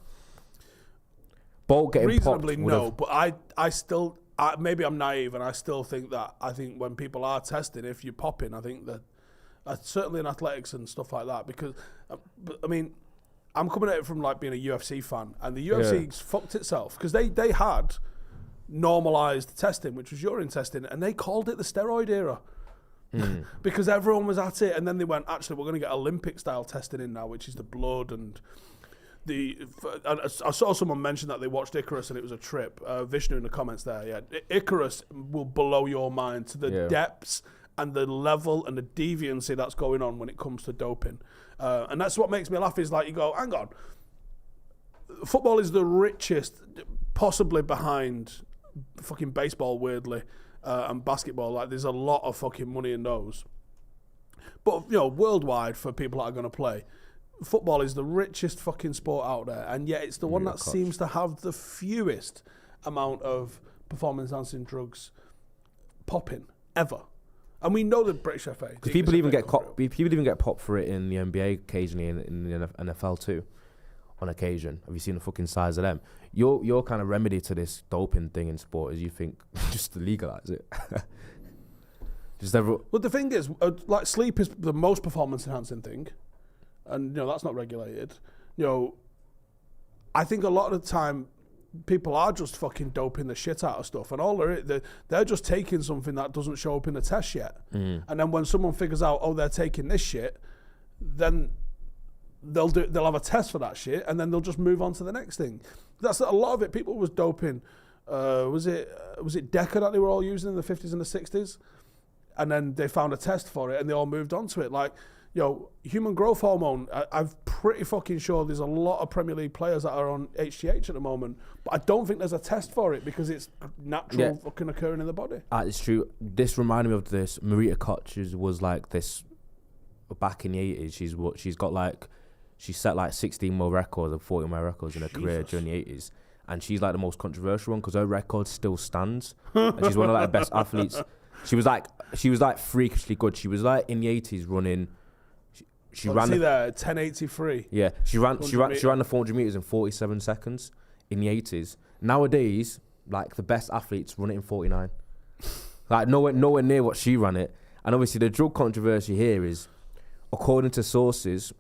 Speaker 2: Bolt getting
Speaker 1: reasonably
Speaker 2: popped
Speaker 1: no, but I still maybe I'm naive and I still think that when people are testing, if you're popping, I think that certainly in athletics and stuff like that, because I mean, I'm coming at it from like being a UFC fan, and the UFC's fucked itself because they had normalised testing, which was urine testing, and they called it the steroid era. Because everyone was at it, and then they went, actually, we're going to get Olympic style testing in now, which is the blood and I saw someone mention that they watched Icarus and it was a trip. Vishnu in the comments there, yeah. Icarus will blow your mind to the depths and the level and the deviancy that's going on when it comes to doping. And that's what makes me laugh, is like, you go, hang on, football is the richest, possibly behind fucking baseball, weirdly, and basketball. Like, there's a lot of fucking money in those. But, you know, worldwide, for people that are going to play, football is the richest fucking sport out there, and yet it's the one that seems to have the fewest amount of performance-enhancing drugs popping ever. And we know the British FA.
Speaker 2: Because people even get popped for it in the NBA occasionally, in the NFL too, on occasion. Have you seen the fucking size of them? Your kind of remedy to this doping thing in sport is, you think, just to legalise it.
Speaker 1: Well, the thing is, like, sleep is the most performance-enhancing thing. And, you know, that's not regulated. You know, I think a lot of the time people are just fucking doping the shit out of stuff, and all they're just taking something that doesn't show up in the test yet. And then when someone figures out, oh, they're taking this shit, then they'll have a test for that shit, and then they'll just move on to the next thing. That's a lot of it. People was doping. Was it Deca that they were all using in the 50s and the 60s? And then they found a test for it, and they all moved on to it. Like, yo, human growth hormone, I'm pretty fucking sure there's a lot of Premier League players that are on HGH at the moment, but I don't think there's a test for it because it's natural fucking occurring in the body.
Speaker 2: It's true. This reminded me of this. Marita Koch was like this back in the 80s. She set like 16 more records and 40 more records in her career during the 80s. And she's like the most controversial one because her record still stands. And she's one of like the best athletes. She was like freakishly good. She was like in the 80s running. She ran
Speaker 1: the 1083.
Speaker 2: Yeah, she ran the 400 meters in 47 seconds in the 80s. Nowadays, like, the best athletes run it in 49. Like, nowhere near what she ran it. And obviously the drug controversy here is, according to sources,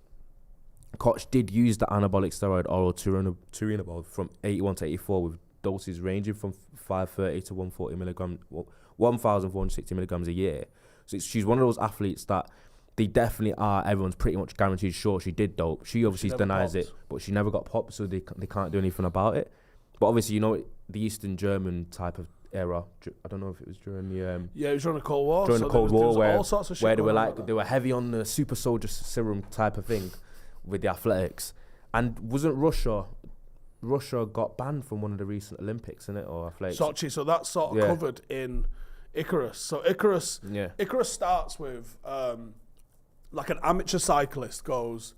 Speaker 2: Koch did use the anabolic steroid oral turinabol from 81 to 84 with doses ranging from 530 to 140 milligrams, 1,460 milligrams a year. So she's one of those athletes that they definitely are. Everyone's pretty much guaranteed sure she did dope. She obviously denies it, but she never got popped, so they can't do anything about it. But obviously, you know, the Eastern German type of era. I don't know if it was during the
Speaker 1: it was during the Cold War.
Speaker 2: During the Cold War, where
Speaker 1: all sorts of shit
Speaker 2: where they were like they were heavy on the super soldier serum type of thing with the athletics. And wasn't Russia got banned from one of the recent Olympics, innit, or athletics?
Speaker 1: Sochi. So that's sort of covered in Icarus. So Icarus starts with like an amateur cyclist goes.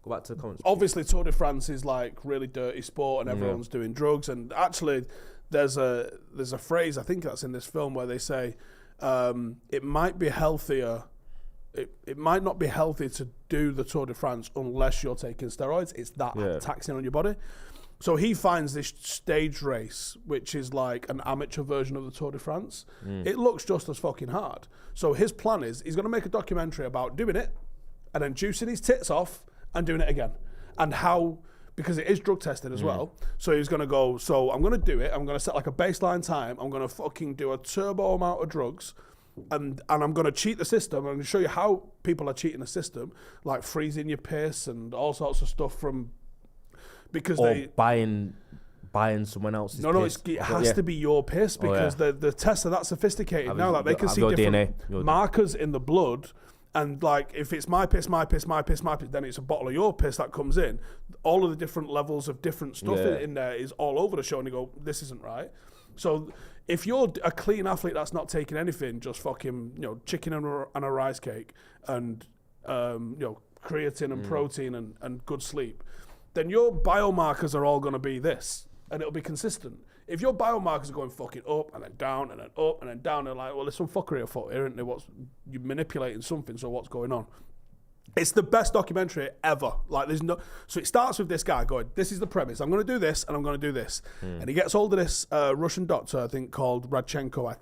Speaker 2: Go back to the comments.
Speaker 1: Obviously, Tour de France is like really dirty sport, and everyone's doing drugs. And actually, there's a phrase, I think that's in this film, where they say it might be healthier. It might not be healthy to do the Tour de France unless you're taking steroids. It's that taxing on your body. So he finds this stage race, which is like an amateur version of the Tour de France. It looks just as fucking hard. So his plan is he's going to make a documentary about doing it and then juicing his tits off and doing it again. And how, because it is drug tested as well. So he's going to go, so I'm going to do it. I'm going to set like a baseline time. I'm going to fucking do a turbo amount of drugs. And I'm going to cheat the system. I'm going to show you how people are cheating the system, like freezing your piss and all sorts of stuff from... Because
Speaker 2: buying someone else's piss.
Speaker 1: It has to be your piss because the tests are that sophisticated now that they can see different
Speaker 2: Deeney.
Speaker 1: markers in the blood, And like, if it's my piss, then it's a bottle of your piss that comes in. All of the different levels of different stuff in there is all over the show, and you go, this isn't right. So if you're a clean athlete that's not taking anything, just fucking, chicken and a rice cake and, creatine and protein and good sleep, then your biomarkers are all going to be this, and it'll be consistent. If your biomarkers are going fucking up and then down and then up and then down, and like, well, there's some fuckery afoot here, isn't there? You're manipulating something, so what's going on? It's the best documentary ever. Like, so it starts with this guy going, this is the premise. I'm going to do this and I'm going to do this. And he gets hold of this Russian doctor, I think, called Radchenko,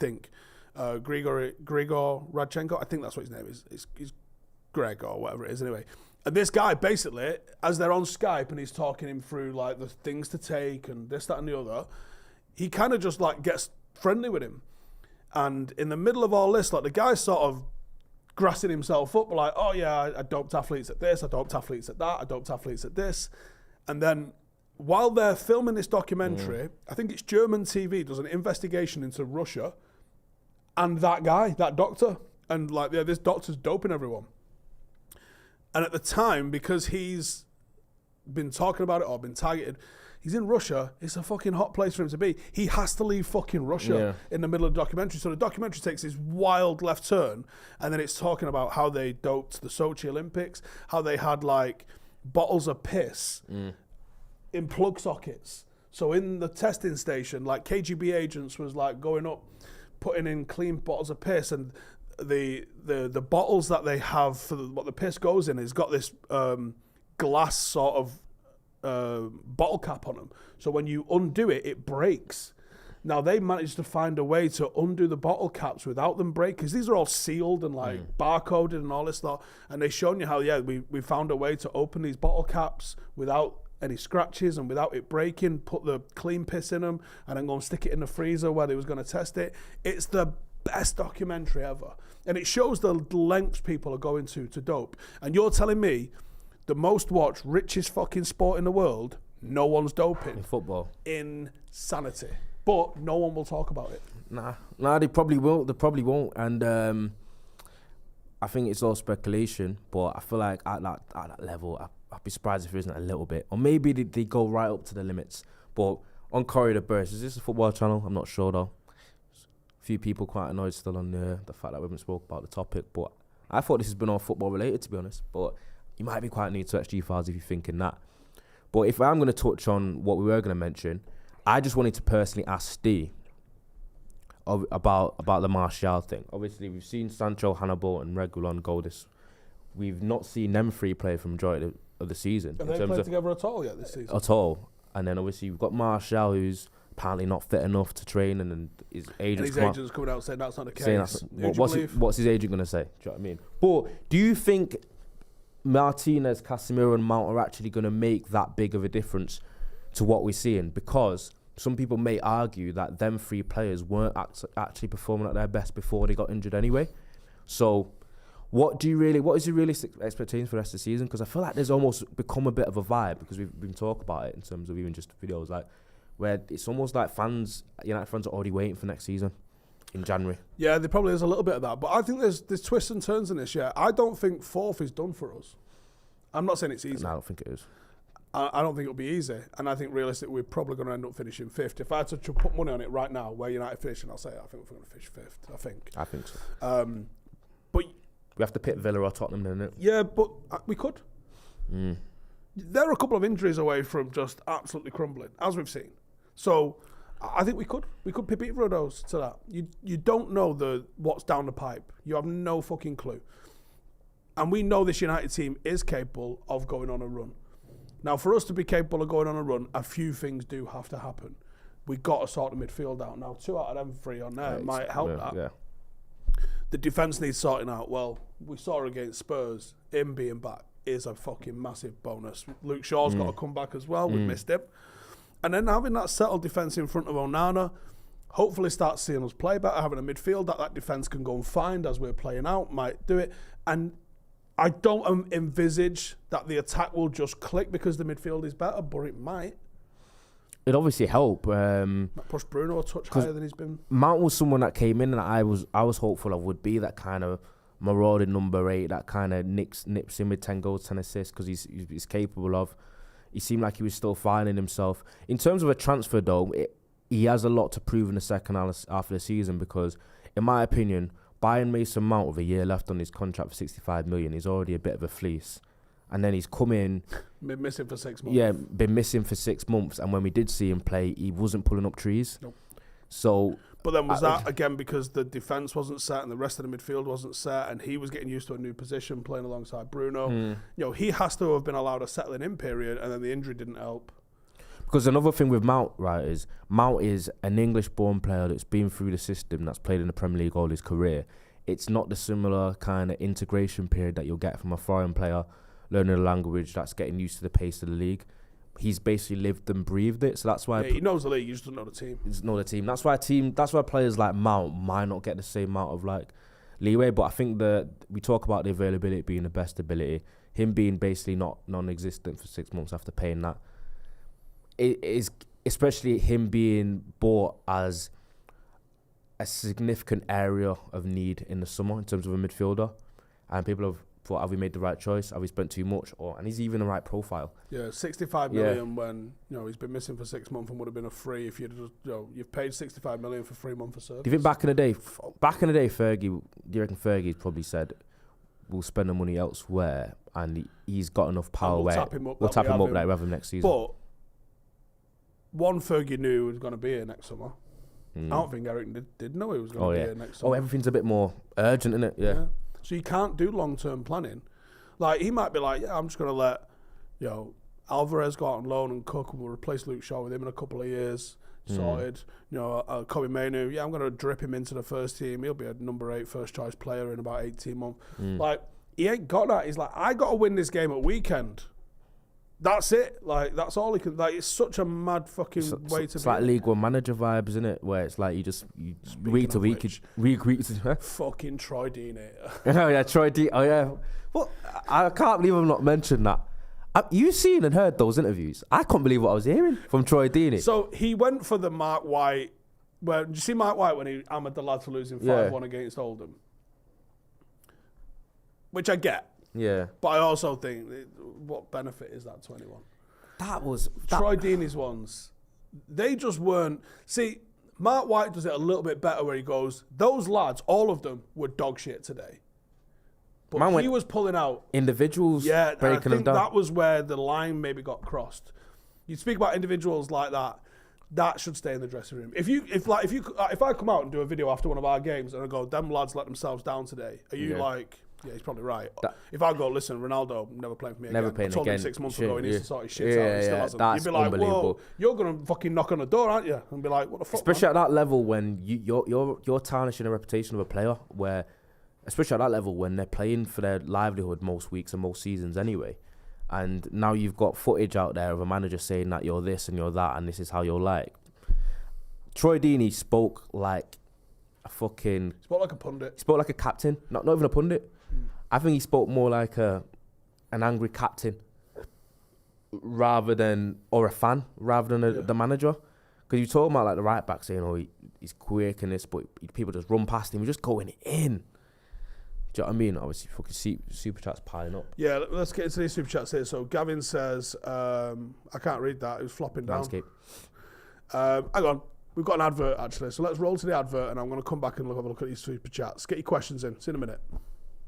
Speaker 1: Grigor Radchenko. I think that's what his name is. It's Greg or whatever it is anyway. And this guy, basically, as they're on Skype and he's talking him through, like, the things to take and this, that, and the other, he kind of just, like, gets friendly with him. And in the middle of all this, like, the guy's sort of grassing himself up, like, oh, yeah, I doped athletes at this, I doped athletes at that, I doped athletes at this. And then while they're filming this documentary, I think it's German TV, does an investigation into Russia and that guy, that doctor. And, like, yeah, this doctor's doping everyone. And at the time, because he's been talking about it or been targeted, he's in Russia. It's a fucking hot place for him to be. He has to leave fucking Russia in the middle of the documentary. So the documentary takes this wild left turn, and then it's talking about how they doped the Sochi Olympics, how they had, like, bottles of piss in plug sockets. So in the testing station, like, KGB agents was, like, going up, putting in clean bottles of piss, and the bottles that they have for what the piss goes in has got this glass sort of bottle cap on them. So when you undo it, it breaks. Now they managed to find a way to undo the bottle caps without them break, because these are all sealed and like barcoded and all this stuff. And they've shown you how, we found a way to open these bottle caps without any scratches and without it breaking, put the clean piss in them, and then go and stick it in the freezer where they was going to test it. It's the best documentary ever. And it shows the lengths people are going to dope. And you're telling me the most watched, richest fucking sport in the world, no one's doping?
Speaker 2: In football.
Speaker 1: Insanity. But no one will talk about it.
Speaker 2: Nah, they probably won't. And I think it's all speculation, but I feel like at that level, I'd be surprised if there isn't a little bit. Or maybe they go right up to the limits. But on Corridor Burst, is this a football channel? I'm not sure though. Few people quite annoyed still on the fact that we haven't spoke about the topic, but I thought this has been all football related, to be honest. But you might be quite new to XG Files if you're thinking that. But if I'm going to touch on what we were going to mention, I just wanted to personally ask Steve about the Martial thing. Obviously, we've seen Sancho, Hannibal, and Reguilon go this. We've not seen them three play for majority of the season.
Speaker 1: Have they played together at all yet this season?
Speaker 2: At all. And then obviously we've got Martial, who's apparently not fit enough to train, and his agent's
Speaker 1: coming out saying that's not the case.
Speaker 2: What's his agent going to say? Do you know what I mean? But do you think Martinez, Casemiro and Mount are actually going to make that big of a difference to what we're seeing? Because some people may argue that them three players weren't actually performing at their best before they got injured anyway. So what is your realistic expectation for the rest of the season? Because I feel like there's almost become a bit of a vibe, because we've been talking about it in terms of even just videos, like, where it's almost like United fans are already waiting for next season in January. Yeah,
Speaker 1: there probably is a little bit of that. But I think there's twists and turns in this year. I don't think fourth is done for us. I'm not saying it's easy.
Speaker 2: No, I don't think it is.
Speaker 1: I don't think it'll be easy. And I think realistically, we're probably going to end up finishing fifth. If I had to put money on it right now, where United finishing, I'll say I think we're going to finish fifth. I think so. But
Speaker 2: we have to pit Villa or Tottenham, then, innit?
Speaker 1: Yeah, but we could. They're a couple of injuries away from just absolutely crumbling, as we've seen. So I think we could pip either of those to that. You don't know what's down the pipe. You have no fucking clue. And we know this United team is capable of going on a run. Now, for us to be capable of going on a run, a few things do have to happen. We got to sort the midfield out. Now, 2 out of them 3 on there might help that. Yeah. The defence needs sorting out. Well, we saw against Spurs. Him being back is a fucking massive bonus. Luke Shaw's got to come back as well. We missed him. And then having that settled defence in front of Onana, hopefully start seeing us play better, having a midfield that defence can go and find as we're playing out, might do it. And I don't envisage that the attack will just click because the midfield is better, but it might.
Speaker 2: It'd obviously help.
Speaker 1: Push Bruno a touch higher than he's been.
Speaker 2: Mount was someone that came in and I was hopeful I would be that kind of marauding number 8 that kind of nips in with 10 goals, 10 assists because he's capable of. He seemed like he was still finding himself. In terms of a transfer, though, he has a lot to prove in the second half of the season because, in my opinion, buying Mason Mount with a year left on his contract for 65 million is already a bit of a fleece. And then he's come in.
Speaker 1: Been missing for 6 months.
Speaker 2: Yeah, been missing for 6 months. And when we did see him play, he wasn't pulling up trees.
Speaker 1: Nope.
Speaker 2: So...
Speaker 1: But then was that, again, because the defence wasn't set and the rest of the midfield wasn't set and he was getting used to a new position playing alongside Bruno? You know, he has to have been allowed a settling in period and then the injury didn't help.
Speaker 2: Because another thing with Mount, right, is Mount is an English-born player that's been through the system, that's played in the Premier League all his career. It's not the similar kind of integration period that you'll get from a foreign player learning a language that's getting used to the pace of the league. He's basically lived and breathed it, so that's why
Speaker 1: he knows the league. He just doesn't know the team.
Speaker 2: He doesn't know the team. That's why players like Mount might not get the same amount of like leeway. But I think we talk about the availability being the best ability. Him being basically not non-existent for 6 months after paying that. It is especially him being bought as a significant area of need in the summer in terms of a midfielder, and people have thought, have we made the right choice? Have we spent too much? And he's even the right profile.
Speaker 1: Yeah, 65 million when he's been missing for 6 months and would have been a free if you've paid 65 million for 3 months of service.
Speaker 2: Do you think back in the day, Fergie, do you reckon Fergie probably said, we'll spend the money elsewhere, and he's got enough power
Speaker 1: we'll tap him up like
Speaker 2: we have him next season?
Speaker 1: But one Fergie knew was going to be here next summer. I don't think Erik did know he was going to be here next summer.
Speaker 2: Everything's a bit more urgent, isn't it? Yeah.
Speaker 1: So you can't do long-term planning. Like, he might be like, I'm just going to let, Alvarez go out on loan and cook, and we'll replace Luke Shaw with him in a couple of years. Sorted. Kobe Mainu, I'm going to drip him into the first team. He'll be a number 8 first-choice player in about 18 months. Like, he ain't got that. He's like, I got to win this game at weekend. That's it. Like, that's all he can. Like, it's such a mad fucking way to be.
Speaker 2: It's like League One manager vibes, isn't it? Where it's like you week to week.
Speaker 1: Fucking Troy Deeney.
Speaker 2: Oh yeah, Troy Deeney. Oh yeah. Well, I can't believe I've not mentioned that. You seen and heard those interviews? I can't believe what I was hearing from Troy Deeney.
Speaker 1: So he went for the Mark White. Did you see Mark White when he hammered the lads for losing 5-1 against Oldham? Which I get. Yeah. But I also think, what benefit is that to anyone? Troy Deeney's ones, they just weren't. See, Mark White does it a little bit better where he goes, those lads, all of them were dog shit today. But he was pulling out
Speaker 2: individuals, breaking them down. I think
Speaker 1: that was where the line maybe got crossed. You speak about individuals like that, that should stay in the dressing room. If I come out and do a video after one of our games and I go, them lads let themselves down today, are you like... Yeah, he's probably right. If I go, listen, Ronaldo never playing for me again. I told him 6 months ago he needs to sort his shit out. He still hasn't. You'd be like, whoa, you're going to fucking knock on the door, aren't you? And be like, what the fuck?
Speaker 2: Especially at that level when you're tarnishing the reputation of a player, especially at that level when they're playing for their livelihood most weeks and most seasons anyway. And now you've got footage out there of a manager saying that you're this and you're that and this is how you're like. Troy Deeney spoke like a fucking...
Speaker 1: Spoke like a pundit.
Speaker 2: He spoke like a captain, not even a pundit. I think he spoke more like an angry captain or a fan rather than the manager. Because you talk about like the right back saying, he's quick and this, but people just run past him. He's just going in. Do you know what I mean? Obviously, fucking super chats piling up.
Speaker 1: Yeah, let's get into these super chats here. So Gavin says, I can't read that. It was flopping down.
Speaker 2: Manscaped.
Speaker 1: Hang on. We've got an advert actually. So let's roll to the advert and I'm going to come back and have a look at these super chats. Get your questions in. See you in a minute.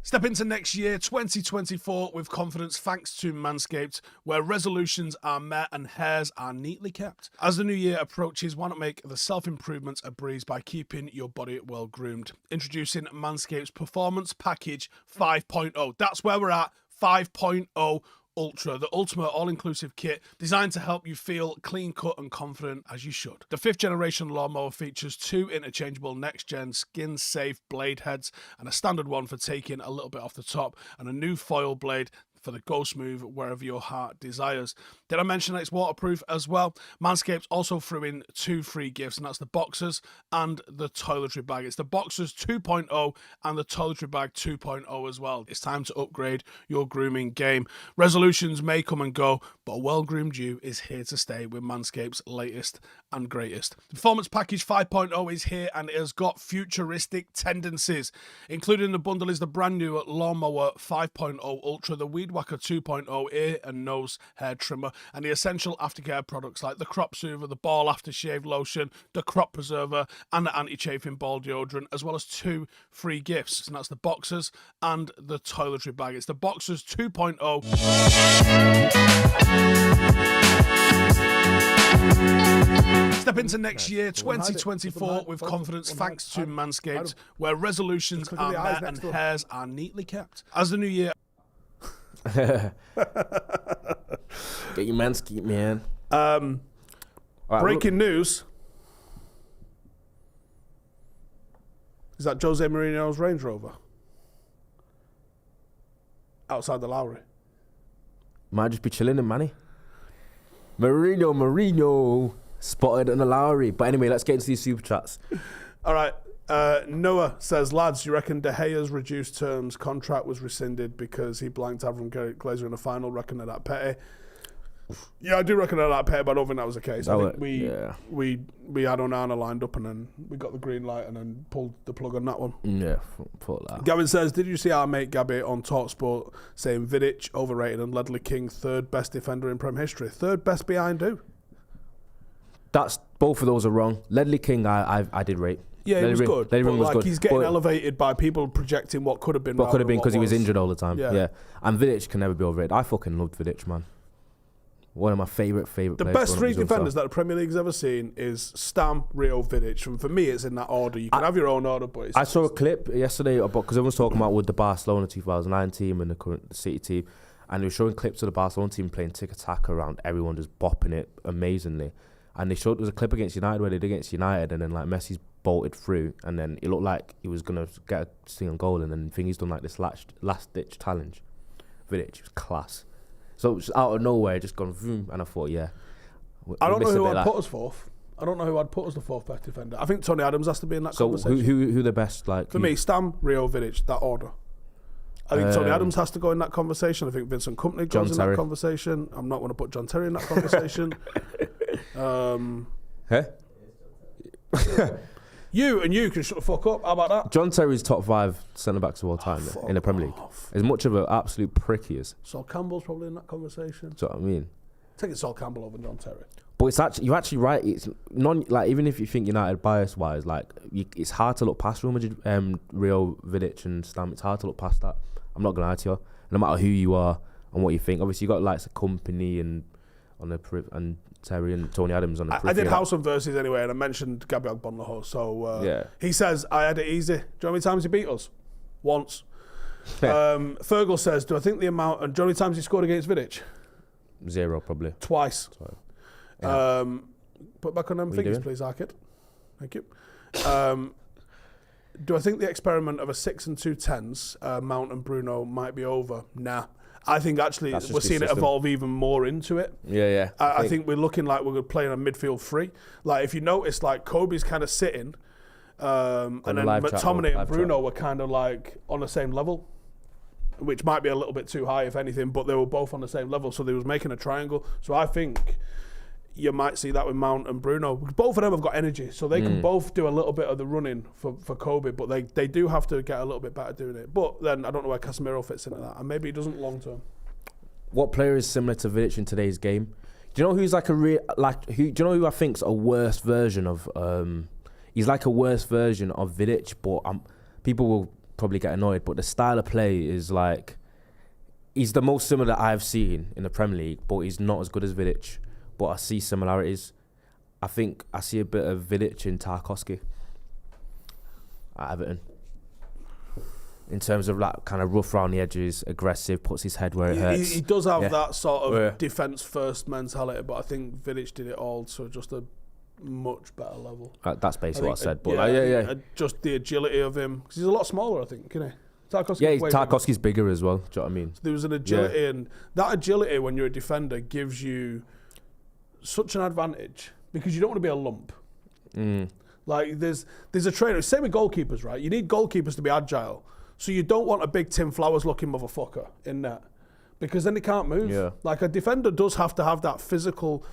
Speaker 1: Step into next year, 2024, with confidence thanks to Manscaped, where resolutions are met and hairs are neatly kept. As the new year approaches, why not make the self-improvement a breeze by keeping your body well groomed? Introducing Manscaped's Performance Package 5.0. That's where we're at, 5.0 Ultra, the ultimate all-inclusive kit designed to help you feel clean-cut and confident as you should. The 5th generation lawnmower features 2 interchangeable next-gen skin-safe blade heads and a standard one for taking a little bit off the top and a new foil blade for the go smooth wherever your heart desires. Did I mention that it's waterproof as well? Manscaped also threw in 2 free gifts, and that's the boxers and the toiletry bag. It's the boxers 2.0 and the toiletry bag 2.0 as well. It's time to upgrade your grooming game. Resolutions may come and go, but a well-groomed you is here to stay with Manscaped's latest and greatest. The Performance Package 5.0 is here, and it has got futuristic tendencies. Included in the bundle is the brand new Lawnmower 5.0 Ultra, the Weed Whacker 2.0 ear and nose hair trimmer, and the essential aftercare products like the Crop Soother, the Ball Aftershave Lotion, the Crop Preserver, and the Anti-Chafing Ball Deodorant, as well as 2 free gifts, and that's the boxers and the toiletry bag. It's the boxers 2.0. Step into next year, 2024, with confidence thanks to Manscaped, where resolutions are met and hairs are neatly kept. As the new year...
Speaker 2: Get your Manscaped, man.
Speaker 1: Breaking news. Is that Jose Mourinho's Range Rover? Outside the Lowry.
Speaker 2: Might just be chilling in Manny. Mourinho. Spotted in the Lowry. But anyway, let's get into these super chats.
Speaker 1: All right. Noah says, lads, you reckon De Gea's reduced terms contract was rescinded because he blanked Avram Glazer in the final? Reckon that petty? Yeah, I do reckon that petty, but I don't think that was the case. I think we had Onana lined up and then we got the green light and then pulled the plug on that one.
Speaker 2: Yeah, fuck that.
Speaker 1: Gavin says, did you see our mate Gabby on TalkSport saying Vidic overrated and Ledley King 3rd best defender in Prem history? 3rd best behind who?
Speaker 2: That's both of those are wrong. Ledley King, I did rate.
Speaker 1: Yeah, he was good. But was good. He's getting elevated by people projecting what could have been.
Speaker 2: What could have been because he was injured all the time. Yeah. And Vidic can never be overrated. I fucking loved Vidic, man. One of my favourite players.
Speaker 1: The best 3 defenders that the Premier League's ever seen is Stam, Rio, Vidic. And for me, it's in that order. You can have your own order, but
Speaker 2: I saw a clip yesterday about, because everyone's talking about with the Barcelona 2009 team and the current City team, and they were showing clips of the Barcelona team playing tiki-taka around everyone, just bopping it amazingly. And there was a clip against United where they did against United, and then like Messi's bolted through, and then it looked like he was gonna get a single goal, and then he's done like this last ditch challenge. Vidic was class. So just out of nowhere, just gone vroom, and I thought, yeah.
Speaker 1: I don't know who I'd put us 4th. I don't know who I'd put us the 4th best defender. I think Tony Adams has to be in that conversation.
Speaker 2: So who the best like?
Speaker 1: For me, Stam, Rio, Vidic, that order. I think Tony Adams has to go in that conversation. I think Vincent Kompany goes in that conversation. I'm not going to put John Terry in that conversation. You can shut the fuck up. How about that?
Speaker 2: John Terry's top 5 centre backs of all time in the Premier League. As much of an absolute prick he is.
Speaker 1: Sol Campbell's probably in that conversation.
Speaker 2: That's what I mean.
Speaker 1: Taking Sol Campbell over John Terry.
Speaker 2: But it's actually, you're actually right. It's like, even if you think United bias wise, like it's hard to look past Real Madrid, Rio, Vidic and Stam. It's hard to look past that. I'm not gonna lie to you. No matter who you are and what you think. Obviously, you got like a Kompany and Terry and Tony Adams on the
Speaker 1: I did Howson versus anyway, and I mentioned Gabriel Bonlaho. So he says, I had it easy. Do you know how many times he beat us? Once. Fergal says, do I think the amount, and do you know how many times he scored against Vidic?
Speaker 2: 0 probably.
Speaker 1: Twice. Yeah. Put back on them fingers, please, Arkid. Thank you. Do I think the experiment of a 6 and 2 10s, Mount and Bruno, might be over? Nah. I think actually we're seeing it evolve even more into it.
Speaker 2: Yeah.
Speaker 1: I think we're looking like we're playing a midfield 3. Like if you notice, like Kobe's kind of sitting, and then McTominay and Bruno were kind of like on the same level, which might be a little bit too high if anything, but they were both on the same level, so they was making a triangle. So I think you might see that with Mount and Bruno. Both of them have got energy, so they can both do a little bit of the running for Kobe, but they do have to get a little bit better doing it. But then I don't know where Casemiro fits into that, and maybe he doesn't long term.
Speaker 2: What player is similar to Vidic in today's game? Do you know who's like do you know who I think's a worse version of? He's like a worse version of Vidic, but people will probably get annoyed. But the style of play is like he's the most similar that I've seen in the Premier League, but he's not as good as Vidic. But I see similarities. I think I see a bit of Vidic in Tarkowski at Everton. In terms of like kind of rough around the edges, aggressive, puts his head where it hurts.
Speaker 1: He does have that sort of defence first mentality, but I think Vidic did it all to just a much better level.
Speaker 2: That's basically what I said. But just
Speaker 1: the agility of him, because he's a lot smaller, I think, isn't he?
Speaker 2: Tarkowski's bigger as well. Do you know what I mean?
Speaker 1: So there was an agility, and that agility when you're a defender gives you such an advantage because you don't want to be a lump. Like there's a trade. Same with goalkeepers, right? You need goalkeepers to be agile, so you don't want a big Tim Flowers looking motherfucker in net because then he can't move.
Speaker 2: Yeah.
Speaker 1: Like a defender does have to have that physical.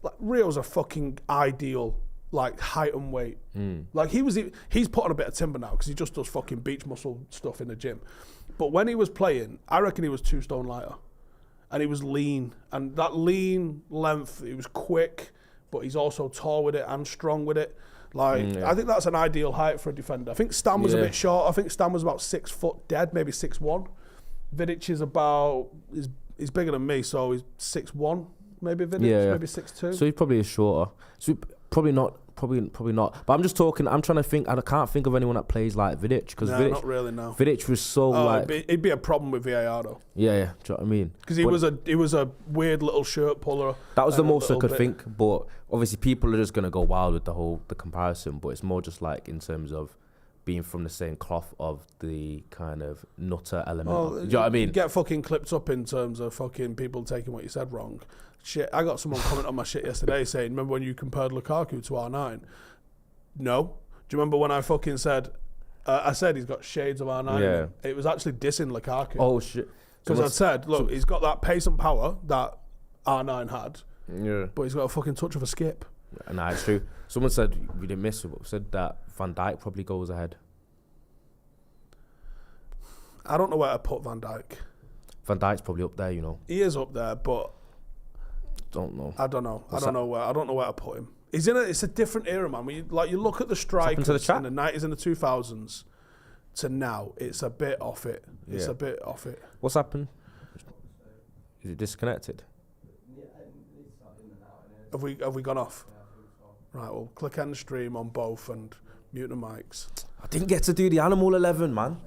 Speaker 1: Like Rio's a fucking ideal. Like height and weight. Like he's put on a bit of timber now because he just does fucking beach muscle stuff in the gym. But when he was playing, I reckon he was 2 stone lighter, and he was lean, and that lean length. He was quick, but he's also tall with it and strong with it. Like I think that's an ideal height for a defender. I think Stan was a bit short. I think Stan was about 6 foot dead, maybe 6'1". Vidic is about he's bigger than me, so he's 6'1". Maybe Vidic, maybe 6'2".
Speaker 2: So he probably is shorter. So probably not. But I'm just talking. I'm trying to think. I can't think of anyone that plays like Vidic because
Speaker 1: not really. No.
Speaker 2: Vidic was so like.
Speaker 1: It'd be a problem with VAR though.
Speaker 2: Yeah. Do you know what I mean?
Speaker 1: Because he was a weird little shirt puller.
Speaker 2: That was the most I could think. But obviously, people are just gonna go wild with the comparison. But it's more just like in terms of being from the same cloth of the kind of nutter element. Do you know what I mean?
Speaker 1: You get fucking clipped up in terms of fucking people taking what you said wrong. Shit, I got someone comment on my shit yesterday saying, remember when you compared Lukaku to R9? No. Do you remember when I fucking said, I said he's got shades of R9?
Speaker 2: Yeah.
Speaker 1: It was actually dissing Lukaku.
Speaker 2: Oh, shit.
Speaker 1: Because I said, look, he's got that pace and power that R9 had, but he's got a fucking touch of a skip.
Speaker 2: Nah, it's true. Someone said, we didn't miss it, but said that Van Dijk probably goes ahead.
Speaker 1: I don't know where to put Van Dijk.
Speaker 2: Van Dijk's probably up there, you know.
Speaker 1: He is up there, but
Speaker 2: don't know.
Speaker 1: I don't know. I don't know where to put him. It's a different era, man. When you look at the strikers in the 90s and the 2000s to now, it's a bit off it. It's a bit off it.
Speaker 2: What's happened? Is it disconnected?
Speaker 1: Have we gone off? Right, well, click end stream on both and mute the mics.
Speaker 2: I didn't get to do the Animal 11, man.